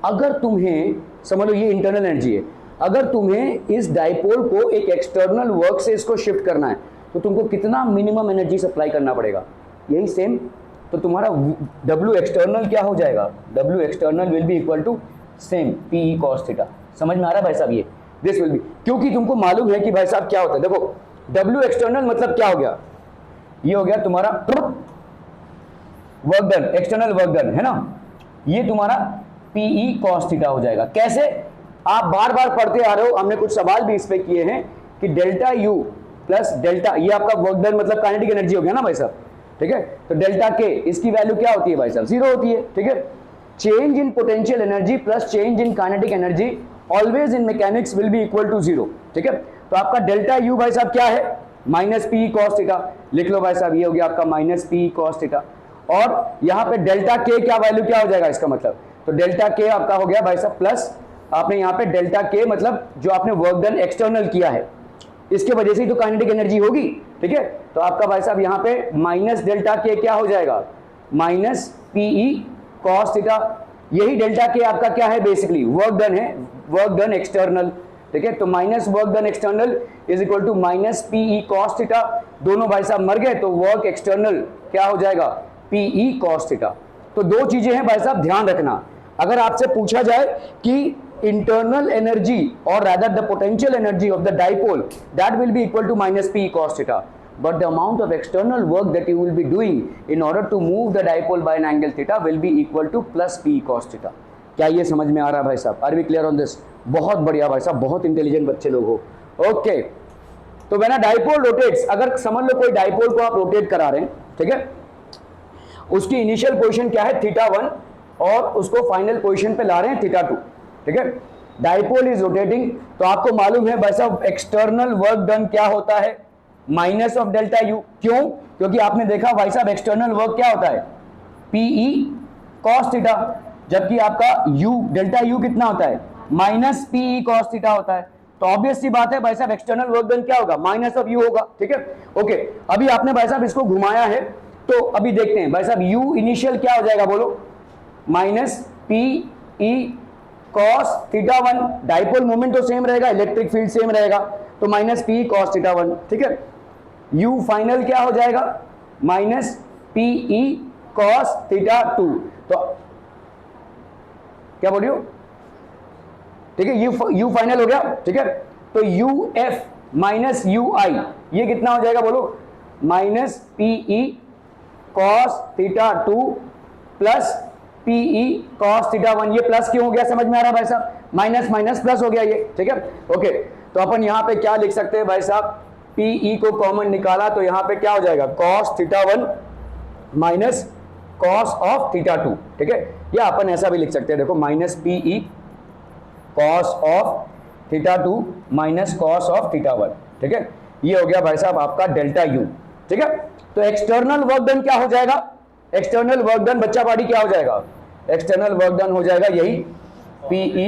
अगर तुम्हें समझ लो ये इंटरनल एनर्जी है, अगर तुम्हें इस डाइपोल को एक एक्सटर्नल वर्क से इसको शिफ्ट करना है तो तुमको कितना मिनिमम एनर्जी सप्लाई करना पड़ेगा? यही सेम। तो तुम्हारा W एक्सटर्नल क्या हो जाएगा? W external will be equal to same PE cos theta. समझ में आ रहा है भाई साहब? ये दिस विल बी, क्योंकि तुमको मालूम है कि भाई साहब क्या होता है। देखो W एक्सटर्नल मतलब क्या हो गया? ये हो गया तुम्हारा work done, external work done है ना, ये तुम्हारा PE cos थीटा हो जाएगा। कैसे? आप बार बार पढ़ते आ रहे हो, हमने कुछ सवाल भी इस पे किए हैं कि डेल्टा U प्लस डेल्टा, ये आपका वर्क डन मतलब काइनेटिक एनर्जी हो गया ना भाई साहब, ठीक है। तो डेल्टा K इसकी वैल्यू क्या होती है भाई साहब? 0 होती है, ठीक है। Change in potential energy plus change in kinetic energy always in mechanics will be equal to 0, ठीक है। तो आपका डेल्टा U भाई साहब क्या है? Minus PE cos theta. लिख लो भाई साहब, ये हो गया आपका माइनस PE cos थीटा। और यहाँ पे डेल्टा K क्या वैल्यू क्या हो जाएगा इसका मतलब? तो डेल्टा K आपका हो गया भाई साहब प्लस, आपने यहाँ पे डेल्टा K मतलब जो आपने वर्क डन एक्सटर्नल किया है इसके वजह से ही तो काइनेटिक एनर्जी होगी, ठीक है। तो आपका भाई साहब यहाँ पे माइनस डेल्टा K क्या हो जाएगा? Minus PE cos theta. यही डेल्टा K आपका क्या है? बेसिकली वर्क डन है, वर्क डन एक्सटर्नल, ठीक है। तो minus work done external is equal to minus PE cos theta. दोनों भाई साहब मर गए तो वर्क एक्सटर्नल क्या हो जाएगा? PE cos theta. तो दो चीजें हैं भाई साहब, ध्यान रखना। अगर आपसे पूछा जाए कि internal energy or rather the potential energy of the dipole that will be equal to minus PE cos theta, but the amount of external work that you will be doing in order to move the dipole by an angle theta will be equal to plus PE cos theta. क्या ये समझ में आ रहा है भाई साहब? Are we clear on this? बहुत बढ़िया भाई साहब, बहुत इंटेलिजेंट बच्चे लोग हो। ओके, तो when a dipole rotates, अगर समझ लो कोई डाइपोल को आप रोटेट करा रहे हैं, ठीक है, उसकी इनिशियल पोजीशन क्या है? थीटा 1 और उसको फाइनल पोजीशन पे ला रहे हैं थीटा 2, ठीक है। डाइपोल इज रोटेटिंग, तो आपको मालूम है भाई साहब एक्सटर्नल वर्क डन क्या होता है? Minus of delta U। क्यों? क्योंकि आपने देखा भाई साहब एक्सटर्नल वर्क क्या होता है? PE cos थीटा, जबकि आपका U डेल्टा U कितना होता है? माइनस PE cos थीटा होता है। तो ऑब्वियस सी बात है भाई साहब एक्सटर्नल वर्क डन क्या होगा? माइनस ऑफ U होगा, ठीक है। ओके, अभी आपने भाई साहब इसको घुमाया है तो अभी देखते हैं भाई साहब U इनिशियल क्या हो जाएगा बोलो? Minus PE cos theta 1, dipole moment तो सेम रहेगा, इलेक्ट्रिक फील्ड सेम रहेगा, तो माइनस PE cos थीटा 1, ठीक है। U फाइनल क्या हो जाएगा? Minus PE cos theta 2। तो क्या बोलियो? ठीक है, U फाइनल हो गया, ठीक है। तो UF माइनस UI ये कितना हो जाएगा बोलो? Minus PE cos theta 2 plus PE cos theta 1। ये प्लस क्यों हो गया समझ में आ रहा है भाई साहब? माइनस माइनस प्लस हो गया ये, ठीक है। ओके, तो अपन यहाँ पे क्या लिख सकते हैं भाई साहब? PE को कॉमन निकाला तो यहाँ पे क्या हो जाएगा? cos theta 1 minus cos of theta 2, ठीक है। या अपन ऐसा भी लिख सकते हैं, देखो minus PE cos of theta 2 minus cos of theta 1, ठीक है। ये हो गया भाई साहब आपका डेल्टा U, ठीक है। तो एक्सटर्नल वर्क डन क्या हो जाएगा? एक्सटर्नल वर्क डन बच्चा पार्टी क्या हो जाएगा? एक्सटर्नल वर्क डन हो जाएगा यही PE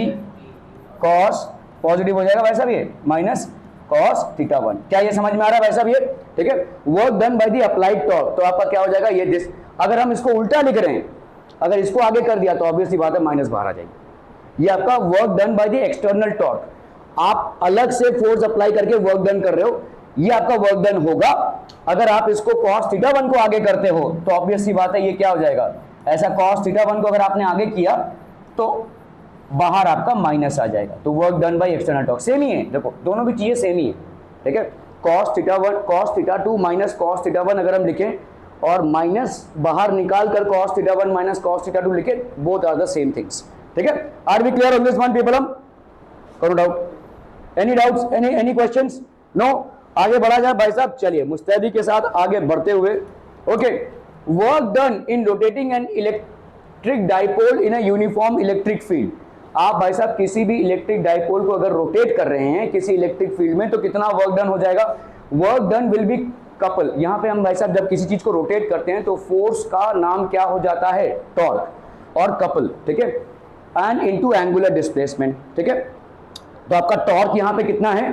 cos, पॉजिटिव हो जाएगा भाई साहब ये माइनस cos थीटा 1। क्या ये समझ में आ रहा है भाई साहब ये? ठीक है, work done by the applied torque, तो आपका क्या हो जाएगा ये दिस। अगर हम इसको उल्टा लिख रहे हैं, अगर इसको आगे कर दिया तो ऑब्वियसली बात है माइनस बाहर आ जाएगी। ये आपका work done by the external torque, आप अलग से फोर्स अप्लाई करके वर्क डन कर रहे हो, ये आपका वर्क डन होगा। अगर आप इसको cos थीटा 1 को आगे करते हो तो ऑब्वियस सी बात है ये क्या हो जाएगा? ऐसा cos थीटा 1 को अगर आपने आगे किया तो बाहर आपका माइनस आ जाएगा। तो work done by external torque same ही है, देखो दोनों भी चीजें सेम ही है, ठीक है। cos theta 1 cos theta 2 minus cos theta 1 अगर हम लिखें और माइनस बाहर निकाल कर cos theta 1 minus cos theta 2 लिखे, both are the same things, ठीक है। Are we clear on this one people? Hmm करो doubt, any doubts, any questions? No? आगे बढ़ा जाए भाई साहब, चलिए मुस्तैदी के साथ आगे बढ़ते हुए। Okay, work done in rotating an electric dipole in a uniform electric field. आप भाई साहब किसी भी इलेक्ट्रिक डाइपोल को अगर रोटेट कर रहे हैं किसी इलेक्ट्रिक फील्ड में तो कितना वर्क डन हो जाएगा? Work done will B couple, यहां पे हम भाई साहब जब किसी चीज को रोटेट करते हैं तो फोर्स का नाम क्या हो जाता है, टॉर्क और कपल, ठीक है, एंड इनटू एंगुलर डिस्प्लेसमेंट, ठीक है। तो आपका टॉर्क यहां पे कितना है,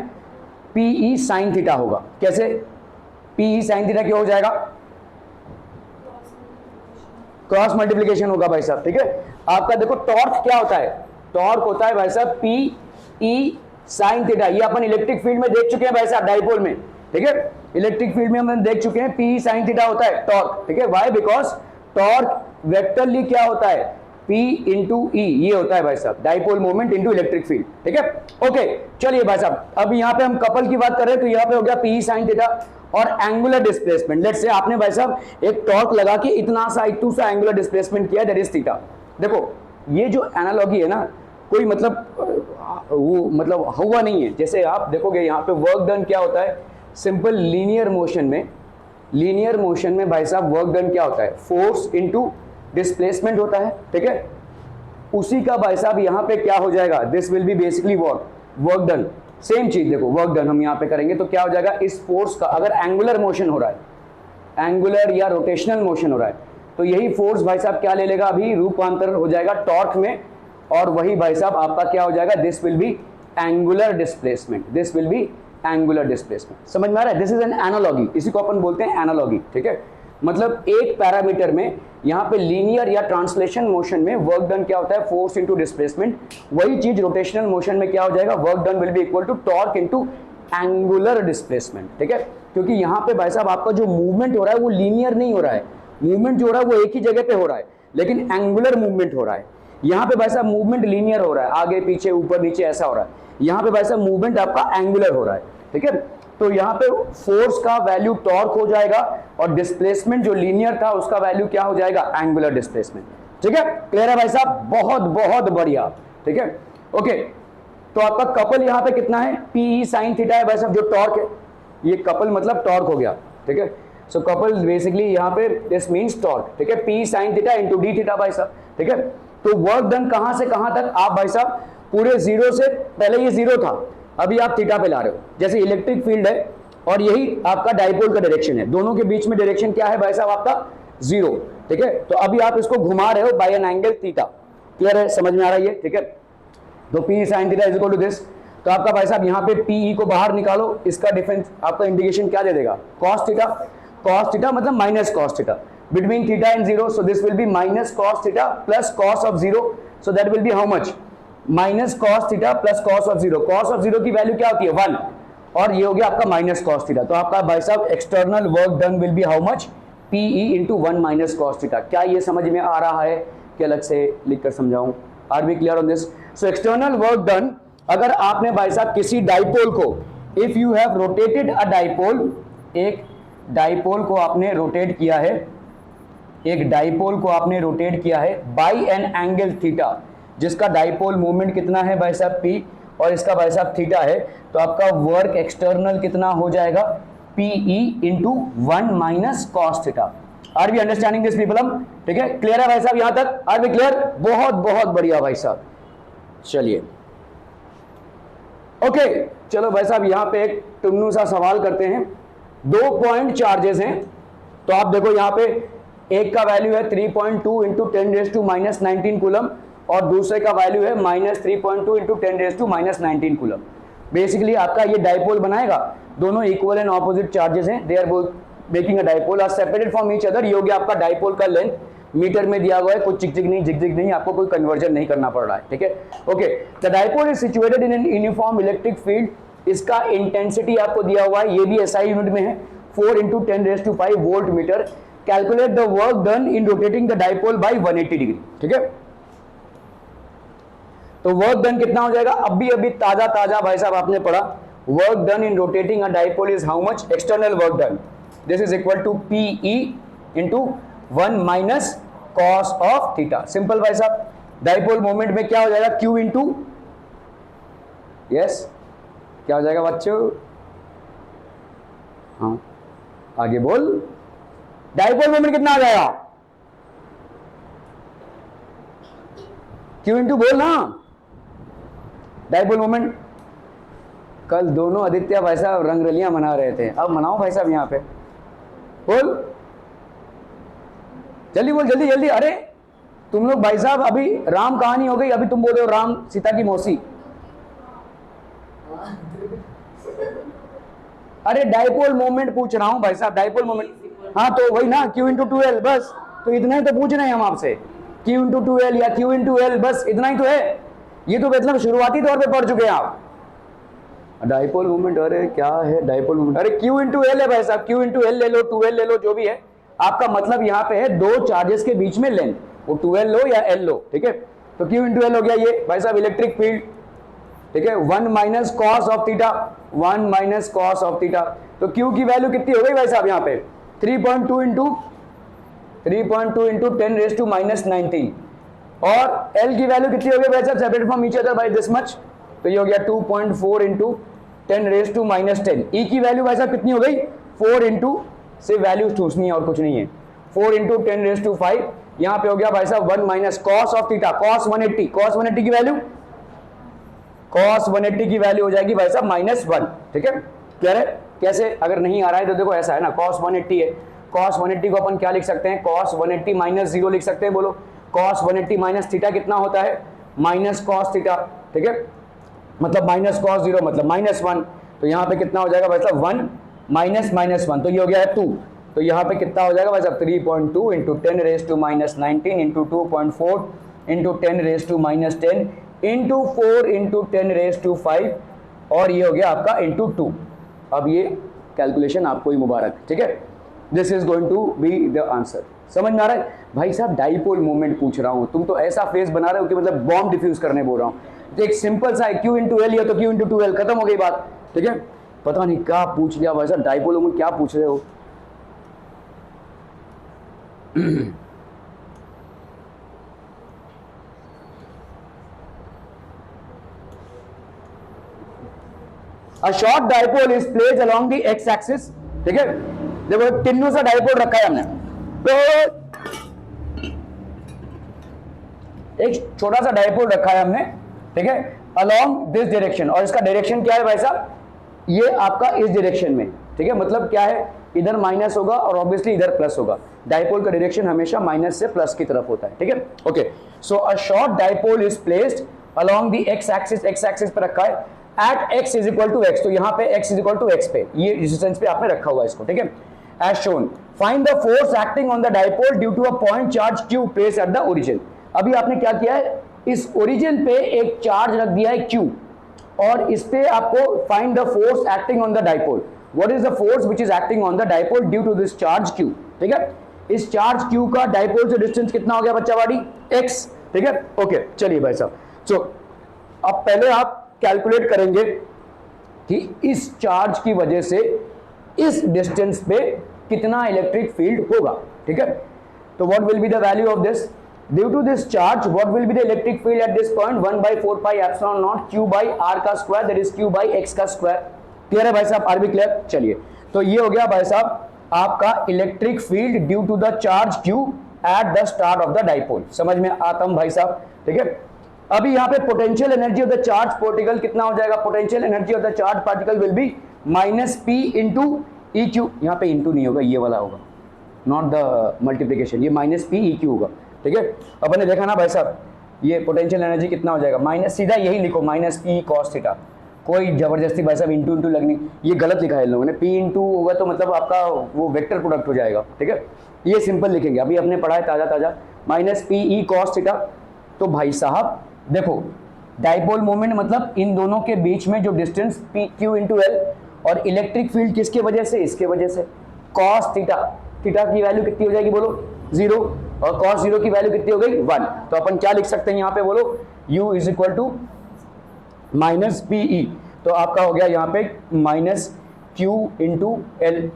पीई साइन थीटा होगा। कैसे, पीई साइन थीटा क्या हो जाएगा, क्रॉस मल्टीप्लीकेशन होगा भाई साहब, ठीक है। आपका देखो टॉर्क क्या होता है, टॉर्क होता है भाई साहब पी ई साइन थीटा। ये अपन इलेक्ट्रिक फील्ड में देख चुके हैं भाई साहब, डाइपोल में, ठीक है, इलेक्ट्रिक फील्ड में हम देख चुके हैं, पी साइन थीटा होता है टॉर्क, ठीक है। व्हाई, बिकॉज टॉर्क वेक्टरली क्या होता है, P इंटू ई, ये होता है भाई साहब dipole moment into electric field, ठीक है। ओके चलिए भाई साहब, अब यहाँ पे हम कपल की बात कर रहे हैं तो यहाँ पे हो गया पी साइन थीटा और एंगुलर डिस्प्लेसमेंट। लेट्स से आपने भाई साहब एक टॉर्क लगा के इतना सा एंगुलर डिस्प्लेसमेंट किया, दैट इज थीटा। देखो ये जो एनालॉजी है ना, कोई मतलब हुआ नहीं है। जैसे आप देखोगे यहाँ पे वर्क डन क्या होता है, सिंपल लीनियर मोशन में भाई साहब वर्क डन क्या होता है, फोर्स इनटू डिस्प्लेसमेंट होता है, ठीक है। उसी का भाई साहब यहाँ पे क्या हो जाएगा, this will B basically work done. Same चीज देखो, वर्क डन हम यहाँ पे करेंगे तो क्या हो जाएगा, इस फोर्स का अगर एंगुलर मोशन हो रहा है, एंगुलर या रोटेशनल मोशन हो रहा है, तो यही फोर्स भाई साहब क्या ले लेगा, अभी रूपांतर हो जाएगा टॉर्क में, और वही भाई साहब आपका क्या हो जाएगा, this will B angular displacement, this will B angular displacement. समझ में आ रहा है, दिस इज एन एनालॉगी, इसी को अपन बोलते हैं एनालॉगी, ठीक है। मतलब एक पैरामीटर में यहाँ पे लीनियर या ट्रांसलेशन मोशन में वर्क डन क्या होता है, फोर्स इनटू डिस्प्लेसमेंट। वही चीज रोटेशनल मोशन में क्या हो जाएगा, work done will be equal to torque into angular displacement, ठीक है। क्योंकि यहाँ पे भाई साहब आपका जो मूवमेंट हो रहा है वो लीनियर नहीं हो रहा है, मूवमेंट जो हो रहा है वो एक ही जगह पे हो रहा है, लेकिन एंगुलर मूवमेंट हो रहा है। यहाँ पे भाई साहब मूवमेंट लीनियर हो रहा है, आगे पीछे ऊपर नीचे ऐसा हो रहा है, यहाँ पे भाई साहब मूवमेंट आपका एंगुलर हो रहा है, ठीक है। तो यहाँ पे फोर्स का वैल्यू टॉर्क हो जाएगा और डिस्प्लेसमेंट जो लीनियर था उसका वैल्यू क्या हो जाएगा, एंगुलर डिस्प्लेसमेंट, ठीक है। क्लियर है भाई साहब, बहुत बहुत बढ़िया, ठीक है। ओके तो आपका कपल यहाँ पे कितना है, पीई साइन थीटा है भाई साहब, जो टॉर्क है, ये कपल मतलब टॉर्क हो गया, ठीक है। सो कपल बेसिकली यहाँ पे दिस मींस टॉर्क, ठीक है, P sine theta into D theta भाई साहब, ठीक है। तो वर्क डन कहां से कहां तक, आप भाई साहब पूरे जीरो से, पहले ये जीरो था, अभी आप थीटा पे ला रहे हो। जैसे इलेक्ट्रिक फील्ड है और यही आपका डाइपोल का डायरेक्शन है, दोनों के बीच में डायरेक्शन क्या है भाई साहब, आपका जीरो, ठीक है। तो अभी आप इसको घुमा रहे हो by an angle theta. Clear है, समझ में आ रहा है ये, ठीक है। तो P sine theta is equal to this. तो आपका भाई साहब यहाँ पे पीई को बाहर निकालो, इसका डिफरेंस आपका इंडिकेशन क्या दे देगा, कॉस थीटा। कॉस थीटा मतलब minus cos theta between theta and 0, so this will be minus cos theta plus cos of 0, so that will be how much, minus cos theta plus cos of 0। cos of 0 की value क्या होती है, 1, और ये हो गया आपका minus cos theta. तो आपका भाई साहब external work done will be how much, PE into 1 minus cos theta. क्या ये समझ में आ रहा है कि अलग से लिख कर समझाऊं, are we clear on this. So external work done, अगर आपने भाई साहब किसी डाइपोल को, if you have rotated a dipole, एक डाइपोल को आपने रोटेट किया है, एक डाइपोल को आपने रोटेट किया है बाई एन एंगल थीटा, जिसका डाइपोल मोमेंट कितना है भाई साहब P और इसका भाई साहब थीटा है, तो आपका वर्क एक्सटर्नल कितना हो जाएगा, PE into 1 minus cos theta. Are we understanding this people, हम ठीक है, क्लियर है भाई साहब यहां तक, आर वी क्लियर, बहुत बहुत बढ़िया भाई साहब। चलिए ओके चलो भाई साहब यहाँ पे एक टुन्नू सा सवाल करते हैं। 2 पॉइंट चार्जेस हैं, तो आप देखो यहाँ पे एक का वैल्यू है 3.2 इंटू 10⁻⁻19 कूलम और दूसरे का वैल्यू है -3.2 इंटू 10⁻⁻19 कूलम। बेसिकली आपका ये डाइपोल बनाएगा, दोनों इक्वल एंड ऑपोजिट चार्जेस हैं, they are both making a dipole are separated from each other. ये हो गया आपका डाइपोल का लेंथ, मीटर में दिया हुआ है, कुछ चिक नहीं झिक नहीं, आपको कोई कन्वर्जन नहीं करना पड़ रहा है, ठीक है। Okay, the dipole is situated in an uniform electric field, इसका इंटेंसिटी आपको दिया हुआ है, ये भी SI यूनिट में है, 4 into 10⁵ volt metre. Calculate the work done in rotating the dipole by 180 degree, ठीक है। तो वर्क डन कितना हो जाएगा, अभी ताजा भाई साहब आपने पढ़ा, work done in rotating a dipole is how much, external work done, this is equal to PE into 1 minus cos of theta. Simple भाई साहब, डाइपोल मोमेंट में क्या हो जाएगा, Q इंटू, यस क्या हो जाएगा बच्चों, हाँ आगे बोल, डाइपोल मोमेंट कितना आ जाएगा, Q इंटू बोल ना, डाइपोल मोमेंट। कल दोनों आदित्य भाई साहब रंगरलियां मना रहे थे, अब मनाओ भाई साहब यहाँ पे, बोल जल्दी बोल, जल्दी जल्दी। अरे तुम लोग भाई साहब अभी राम कहानी हो गई, अभी तुम बोल रहे हो राम सीता की मौसी। अरे डाइपोल मोमेंट पूछ रहा हूं भाई साहब, डाइपोल मोमेंट। हाँ तो वही ना, Q इंटू 2L, बस तो इतना ही तो पूछ रहे हैं हम आपसे, Q इंटू 2L या Q इंटू L, बस इतना ही तो है। ये तो मतलब शुरुआती तौर पे पढ़ चुके हैं आप। डाइपोल मोमेंट, अरे क्या है डाइपोल मोमेंट? अरे Q इंटू L है भाई साहब, Q इंटू L ले लो, 2L ले लो, जो भी है आपका मतलब यहाँ पे है दो चार्जेस के बीच में लेंथ, वो 2L लो या L लो, ठीक है। तो Q इंटू L हो गया ये भाई साहब इलेक्ट्रिक फील्ड, ठीक है, 1 minus cos of theta, 1 minus cos of theta. तो Q की वैल्यू कितनी हो गई भाई साहब यहाँ पे 3.2 इंटू 10 रेज टू माइनस 19, और L की वैल्यू कितनी हो गई भाई साहब separate from each other by this much, तो ये हो गया 2.4 into 10 raise to minus 10। E की वैल्यू भाई साहब कितनी हो गई 4 इंटू, से वैल्यू चूसनी है और कुछ नहीं है, 4 इंटू 10 रेज टू 5, यहाँ पे हो गया भाई साहब 1 minus cos of theta, cos 180, cos 180 की वैल्यू, कॉस 180 की वैल्यू हो जाएगी भाई साहब -1, ठीक है। क्लियर है? कैसे? अगर नहीं आ रहा है तो देखो ऐसा है ना, कॉस 180 है, कॉस 180 को अपन क्या लिख सकते हैं, कॉस 180 माइनस 0 लिख सकते हैं, बोलो कॉस 180 माइनस थीटा कितना होता है माइनस कॉस थीटा, ठीक है, मतलब माइनस कॉस 0 मतलब -1, तो यहाँ पे कितना हो जाएगा भाई साहब 1 माइनस -1, तो ये हो गया है 2, तो यहाँ पे कितना हो जाएगा भाई साहब 3.2 into 10 raise to minus 19 into 2.4 into 10 raise to minus 10 into 4 into 10 raise to 5, और ये हो गया आपका इंटू 2। अब ये कैलकुलेशन आपको ही मुबारक, ठीक है। This is going to be the answer. समझ में आ रहा है भाई साहब? डाइपोल मोमेंट पूछ रहा हूं, तुम तो ऐसा फेस बना रहे हो कि मतलब बॉम्ब डिफ्यूज करने बोल रहा हूं। तो एक सिंपल सा है Q इंटू एल, या तो Q इंटू 2L, खत्म हो गई बात, ठीक है। पता नहीं क्या पूछ लिया भाई साहब, डाइपोल मोमेंट क्या पूछ रहे हो। A short dipole is placed along the x axis, ठीक है। देखो एक टिन्नू सा डाइपोल रखा है हमने, तो एक छोटा सा डाइपोल रखा है हमने, ठीक है, along this direction, और इसका डायरेक्शन क्या है भाई साहब, ये आपका इस डायरेक्शन में, ठीक है। मतलब क्या है, इधर माइनस होगा और ऑब्वियसली इधर प्लस होगा। डाइपोल का डायरेक्शन हमेशा माइनस से प्लस की तरफ होता है, ठीक है। Okay, so a short dipole is placed along the x axis, x axis पे रखा है at x is equal to x, तो यहाँ पे x is equal to x पे, ये डिस्टेंस पे आपने रखा हुआ है इसको, ठीक है। As shown, find the force acting on the dipole due to a point charge q placed at the origin. अभी आपने क्या किया है, इस ओरिजिन पे एक चार्ज रख दिया है q, और इस पे आपको find the force acting on the dipole. What is the force which is acting on the dipole due to this charge q, ठीक है। इस चार्ज q का डाइपोल से डिस्टेंस कितना हो गया बच्चा वाड़ी, x, ठीक है। ओके, चलिए भाई साहब, सो अब पहले आप कैलकुलेट करेंगे कि इस चार्ज की वजह से इस डिस्टेंस पे कितना इलेक्ट्रिक फील्ड होगा, ठीक है। तो what will be the value of this, due to this charge what will be the electric field at this point, 1/4 pi epsilon naught q by r का square, that is q by x का square. Clear है भाई साहब? Are we clear? चलिए, तो ये हो गया भाई साहब आपका electric field due to the charge q at the start of the dipole. समझ में आता हूं भाई साहब, ठीक है। अभी यहाँ पे potential energy of the charge particle कितना हो जाएगा, potential energy of the charge particle will be -p into EQ, यहाँ पे इंटू नहीं होगा, ये वाला होगा, नॉट द मल्टीप्लीकेशन, ये -p EQ होगा, ठीक है। अपन ने देखा ना भाई साहब, ये पोटेंशियल एनर्जी कितना हो जाएगा, माइनस, सीधा यही लिखो -p cos थीटा, कोई जबरदस्ती भाई साहब इंटू इंटू लगनी, ये गलत लिखा है इन लोगों ने, p इंटू होगा तो मतलब आपका वो वेक्टर प्रोडक्ट हो जाएगा, ठीक है। ये सिंपल लिखेंगे, अभी आपने पढ़ा है ताजा ताजा, -p cos थीटा। तो भाई साहब देखो, डाइपोल मोमेंट मतलब इन दोनों के बीच में जो डिस्टेंस q इंटू एल, और इलेक्ट्रिक फील्ड किसके वजह से, इसके वजह से, cos थीटा, थीटा की वैल्यू कितनी हो जाएगी बोलो 0, और cos 0 की वैल्यू कितनी हो गई 1। तो अपन क्या लिख सकते हैं यहाँ पे बोलो, u is equal to -pe, तो आपका हो गया यहाँ पे -q इंटू एल,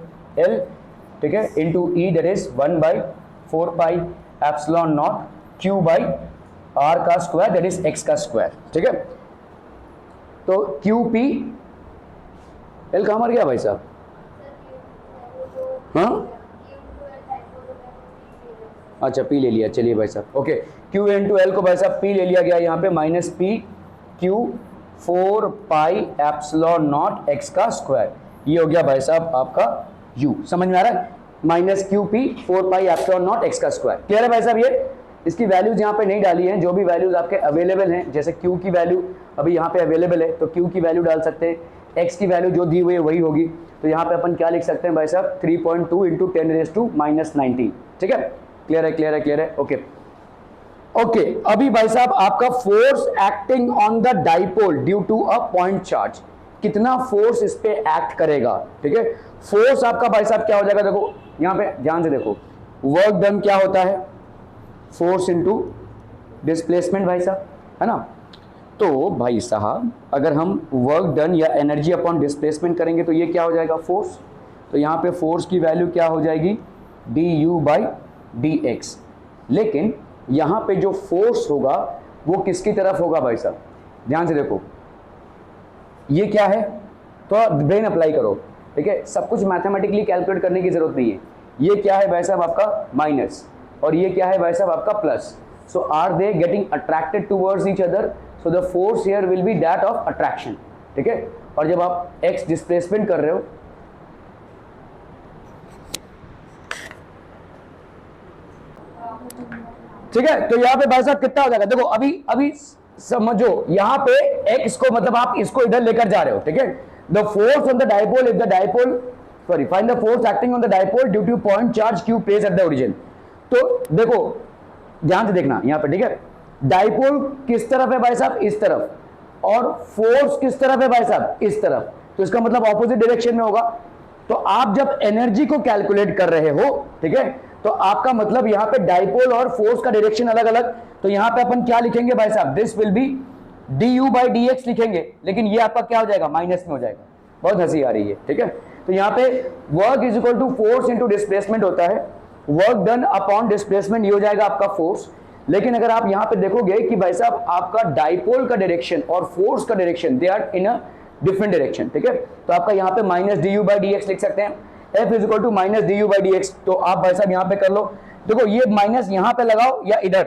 ठीक है, into e, that is 1/4 pi epsilon naught q by r का स्क्वायर, दैट इज x का स्क्वायर, ठीक है। तो QP, L कहाँ मर गया भाई साहब, हाँ अच्छा P ले लिया, चलिए भाई साहब, ओके, Q इंटू L को भाई साहब P ले लिया गया यहाँ पे, -p Q 4 pi epsilon naught x का स्क्वायर, ये हो गया भाई साहब आपका U। समझ में आ रहा है? Minus Q P 4 pi epsilon naught x का स्क्वायर। क्लियर है भाई साहब? ये इसकी वैल्यूज यहाँ पे नहीं डाली हैं, जो भी वैल्यूज आपके अवेलेबल हैं, जैसे क्यू की वैल्यू अभी यहाँ पे अवेलेबल है तो क्यू की वैल्यू डाल सकते हैं, एक्स की वैल्यू जो दी हुई है वही होगी। तो यहाँ पे अपन क्या लिख सकते हैं भाई साहब, 3.2 इंटू 10⁻⁻19। ठीक है, क्लियर है, क्लियर है, क्लियर है, ओके ओके। अभी भाई साहब आपका force acting on the dipole due to a point charge, कितना फोर्स इस पे एक्ट करेगा। ठीक है, फोर्स आपका भाई साहब क्या हो जाएगा, देखो यहाँ पे ध्यान से देखो, वर्क डन क्या होता है, फोर्स इनटू डिस्प्लेसमेंट भाई साहब, है ना। तो भाई साहब अगर हम वर्क डन या एनर्जी अपॉन डिस्प्लेसमेंट करेंगे तो ये क्या हो जाएगा, फोर्स। तो यहाँ पे फोर्स की वैल्यू क्या हो जाएगी, du/dx। लेकिन यहाँ पे जो फोर्स होगा वो किसकी तरफ होगा भाई साहब, ध्यान से देखो, ये क्या है, तो ब्रेन अप्लाई करो। ठीक है, सब कुछ मैथमेटिकली कैलकुलेट करने की जरूरत नहीं है। ये क्या है भाई साहब आपका माइनस, और ये क्या है भाई साहब आपका plus. So are they getting attracted towards each other, so the force here will be that of attraction. ठीक है, और जब आप एक्स डिस्प्लेसमेंट कर रहे हो, ठीक है, तो यहाँ पे भाई साहब कितना हो जाएगा, देखो अभी अभी समझो, यहाँ पे x को मतलब आप इसको इधर लेकर जा रहे हो। ठीक है, the force on the dipole, if the dipole, sorry, find the force acting on the dipole due two point charge q place at the origin. तो देखो ध्यान से देखना यहाँ पे, ठीक है, डाइपोल किस तरफ है भाई साहब, इस तरफ, और फोर्स किस तरफ है भाई साहब, इस तरफ। तो इसका मतलब ऑपोजिट डायरेक्शन में होगा। तो आप जब एनर्जी को कैलकुलेट कर रहे हो, ठीक है, तो आपका मतलब यहाँ पे डाइपोल और फोर्स का डायरेक्शन अलग अलग, तो यहाँ पे अपन क्या लिखेंगे भाई साहब, दिस विल बी du/dx लिखेंगे, लेकिन ये आपका क्या हो जाएगा, माइनस में हो जाएगा। बहुत हंसी आ रही है। ठीक है, तो यहाँ पे work is equal to force into displacement होता है, वर्क डन अपॉन डिस्प्लेसमेंट ये हो जाएगा आपका फोर्स। लेकिन अगर आप यहाँ पे देखोगे कि भाई साहब आपका डाइपोल का डायरेक्शन और फोर्स का direction they are in a different direction. ठीक है, तो आपका यहाँ पे माइनस du/dx लिख सकते हैं, F is equal to minus du/dx। तो आप भाई साहब यहाँ पे कर लो, देखो ये माइनस यहाँ पे लगाओ या इधर,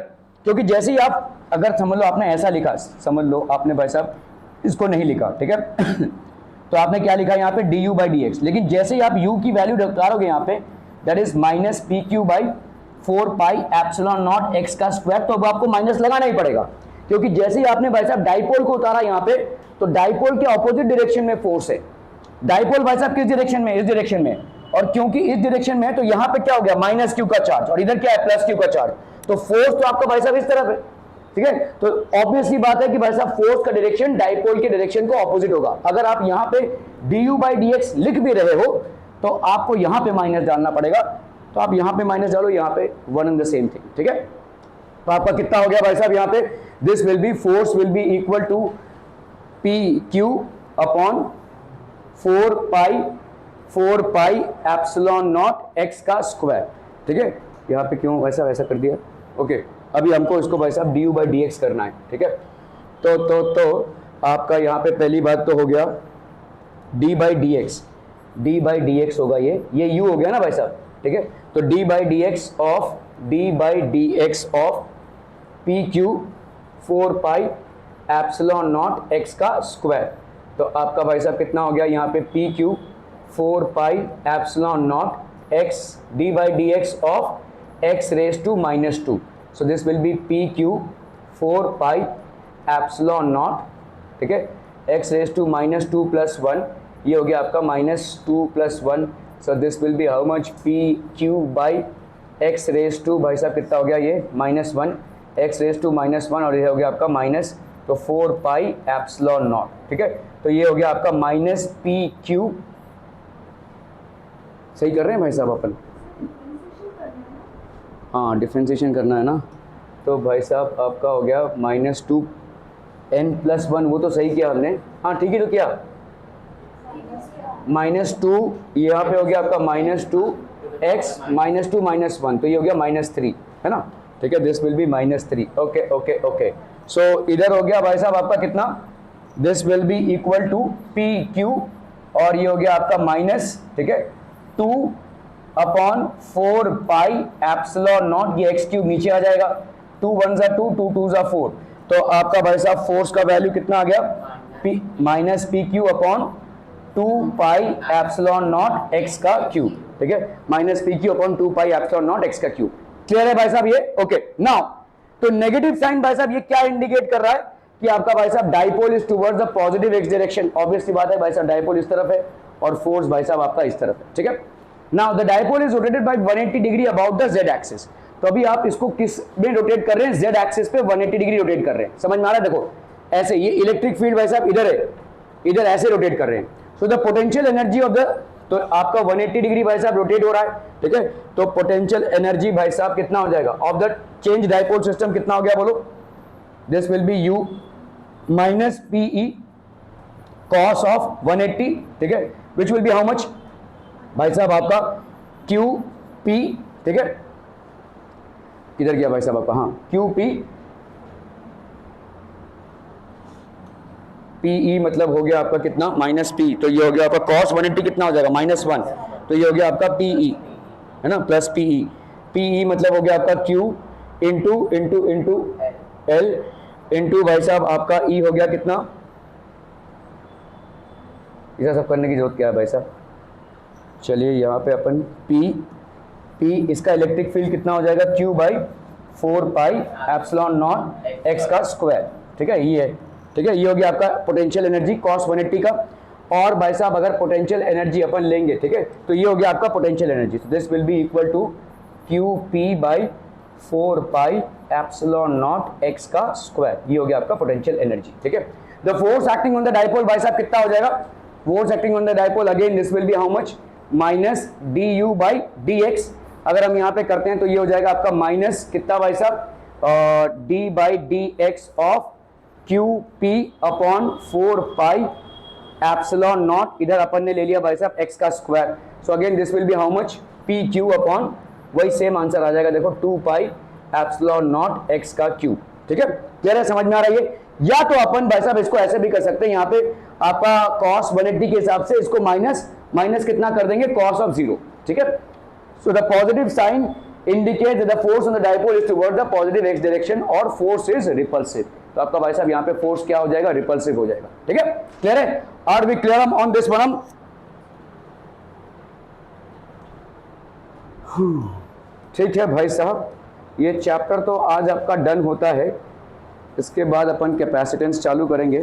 क्योंकि जैसे ही आप अगर समझ लो आपने ऐसा लिखा, समझ लो आपने भाई साहब इसको नहीं लिखा, ठीक है तो आपने क्या लिखा यहाँ पे du/dx, लेकिन जैसे ही आप u की वैल्यू उतारोगे यहाँ पे, that is minus pq/4 pi epsilon naught x का स्क्वायर। तो अब आपको माइनस लगाना ही पड़ेगा, क्योंकि जैसे ही आपने भाई साहब डाइपोल को उतारा यहाँ पे, तो डाइपोल के ऑपोजिट डायरेक्शन में फोर्स है। डाइपोल भाई साहब किस डायरेक्शन में, इस डायरेक्शन में, और क्योंकि इस डायरेक्शन में है तो यहाँ पे क्या हो गया, माइनस क्यू का चार्ज, और इधर क्या है, प्लस क्यू का चार्ज। तो फोर्स तो आपका भाई साहब इस तरफ है। ठीक है, तो ऑब्वियसली बात है कि भाई साहब फोर्स का डायरेक्शन डाइपोल के डायरेक्शन को ऑपोजिट होगा। अगर आप यहाँ पे du/dx लिख भी रहे हो तो आपको यहाँ पे माइनस डालना पड़ेगा, तो आप यहाँ पे माइनस डालो, यहाँ पे one and the same thing. ठीक है, तो आपका कितना हो गया भाई साहब यहाँ पे, this will be, force will be equal to pq upon 4 pi epsilon naught x का स्क्वायर। ठीक है, यहाँ पे क्यों वैसा कर दिया, ओके। अभी हमको इसको भाई साहब du/dx करना है। ठीक है, तो आपका यहाँ पे पहली बात तो हो गया d/dx होगा, ये u हो गया ना भाई साहब। ठीक है, तो d/dx of pq 4 pi epsilon naught x का स्क्वायर। तो आपका भाई साहब कितना हो गया यहाँ पे, pq 4 pi epsilon naught x d/dx of x raise to -2। So this will be pq 4 pi epsilon naught, ठीक है, x रेज टू -2 + 1, ये हो गया आपका -2 + 1। So this will be how much, pq by x raise to भाई साहब कितना हो गया, ये -1, x रेज टू -1, और ये हो गया आपका माइनस, तो 4 पाई एप्सिलॉन नॉट। ठीक है, तो ये हो गया आपका -pq, सही कर रहे हैं भाई साहब अपन, हाँ डिफ्रेंशिएशन करना है ना। तो भाई साहब आपका हो गया -2 n + 1, वो तो सही किया हमने, हाँ ठीक है, तो क्या -2 यहाँ पे हो गया आपका -2 x -2 -1, तो ये हो गया -3, है ना। ठीक है, this will be -3, okay okay okay. So इधर हो गया भाई साहब आपका कितना, this will be equal to pq, और ये हो गया आपका माइनस, ठीक है, 2 अपॉन 4 पाई एप्सिलॉन नॉट, ये x क्यूब नीचे आ जाएगा, 2 × 1 = 2, 2 × 2 = 4। तो आपका भाई साहब फोर्स का वैल्यू कितना आ गया, -pq अपॉन 2 पाई एप्सिलॉन नॉट x का क्यूब। ठीक है, माइनस पी क्यू अपॉन 2 पाई एप्सिलॉन नॉट एक्स का क्यूब। क्लियर है भाई साहब ये? ओके नाउ तो नेगेटिव साइन भाई साहब ये क्या इंडिकेट कर रहा है कि आपका भाई साहब dipole is towards the positive x direction. Obviously बात है भाई साहब, डाइपोल इस तरफ है और फोर्स भाई साहब आपका इस तरफ है, ठीक है। Now the dipole is rotated bye 180 degree about the Z axis. तो अभी आप इसको किस में रोटेट कर रहे हैं? जेड एक्सिस पे 180 डिग्री रोटेट कर रहे हैं। समझ में आ रहा है? देखो ऐसे, ये इलेक्ट्रिक फील्ड भाई साहब इधर है, इधर ऐसे रोटेट कर रहे हैं। So the potential energy of the, तो आपका 180 डिग्री भाई साहब रोटेट हो रहा है, ठीक है। तो पोटेंशियल एनर्जी भाई साहब कितना हो जाएगा of the change dipole system? कितना हो गया बोलो? This will be U minus PE cos of 180, ठीक है, which will be how much भाई साहब आपका क्यू पी, ठीक है। किधर गया भाई साहब आपका? हाँ, क्यू पी, पीई मतलब हो गया आपका कितना? Minus P. तो ये हो गया आपका कॉस 180 कितना हो जाएगा? -1। तो ये हो गया आपका पीई, है ना, प्लस पीई। पीई मतलब हो गया आपका Q into into into L into भाई साहब आपका ई हो गया कितना? इसे सब करने की जरूरत क्या है भाई साहब? चलिए यहाँ पे अपन पी, इसका इलेक्ट्रिक फील्ड कितना हो जाएगा? Q by 4 pi epsilon naught x का स्क्वायर, ठीक है, ये है, ठीक है। ये हो गया आपका पोटेंशियल एनर्जी कॉस 180 का। और भाई साहब अगर पोटेंशियल एनर्जी अपन लेंगे, ठीक है, तो ये हो गया आपका पोटेंशियल एनर्जी। तो this will be equal to q p by 4 pi epsilon naught x का स्क्वायर। ये हो गया आपका पोटेंशियल एनर्जी, ठीक है। The force acting on the dipole भाई साहब कितना हो जाएगा? Force acting on the dipole again this will be how much? Minus d U by d x. अगर हम यहाँ पे करते हैं तो ये हो जाएगा आपका माइनस कितना भाई साहब? D by d x of Q P upon 4 pi epsilon not, इधर अपन ने ले लिया भाई साहब एक्स का square. So again this will be how much? P Q upon, वही सेम आंसर आ जाएगा देखो, 2 पाई एप्सिलॉन नॉट एक्स का क्यूब, ठीक है। क्लियर है? समझ में आ रहा है ये? या तो अपन भाई साहब इसको ऐसे भी कर सकते हैं, यहाँ पे आपका cos 180 के हिसाब से इसको माइनस कितना कर देंगे? cos ऑफ 0, ठीक है। So the positive sign indicate the force on the dipole is toward the positive x direction और फोर्स इज रिपल्सिव। तो आपका भाई साहब यहाँ पे फोर्स क्या हो जाएगा? रिपल्सिव हो जाएगा, ठीक है। क्लियर है? Are we clear on this one? ठीक है भाई साहब, ये चैप्टर तो आज आपका डन होता है। इसके बाद अपन कैपेसिटेंस चालू करेंगे।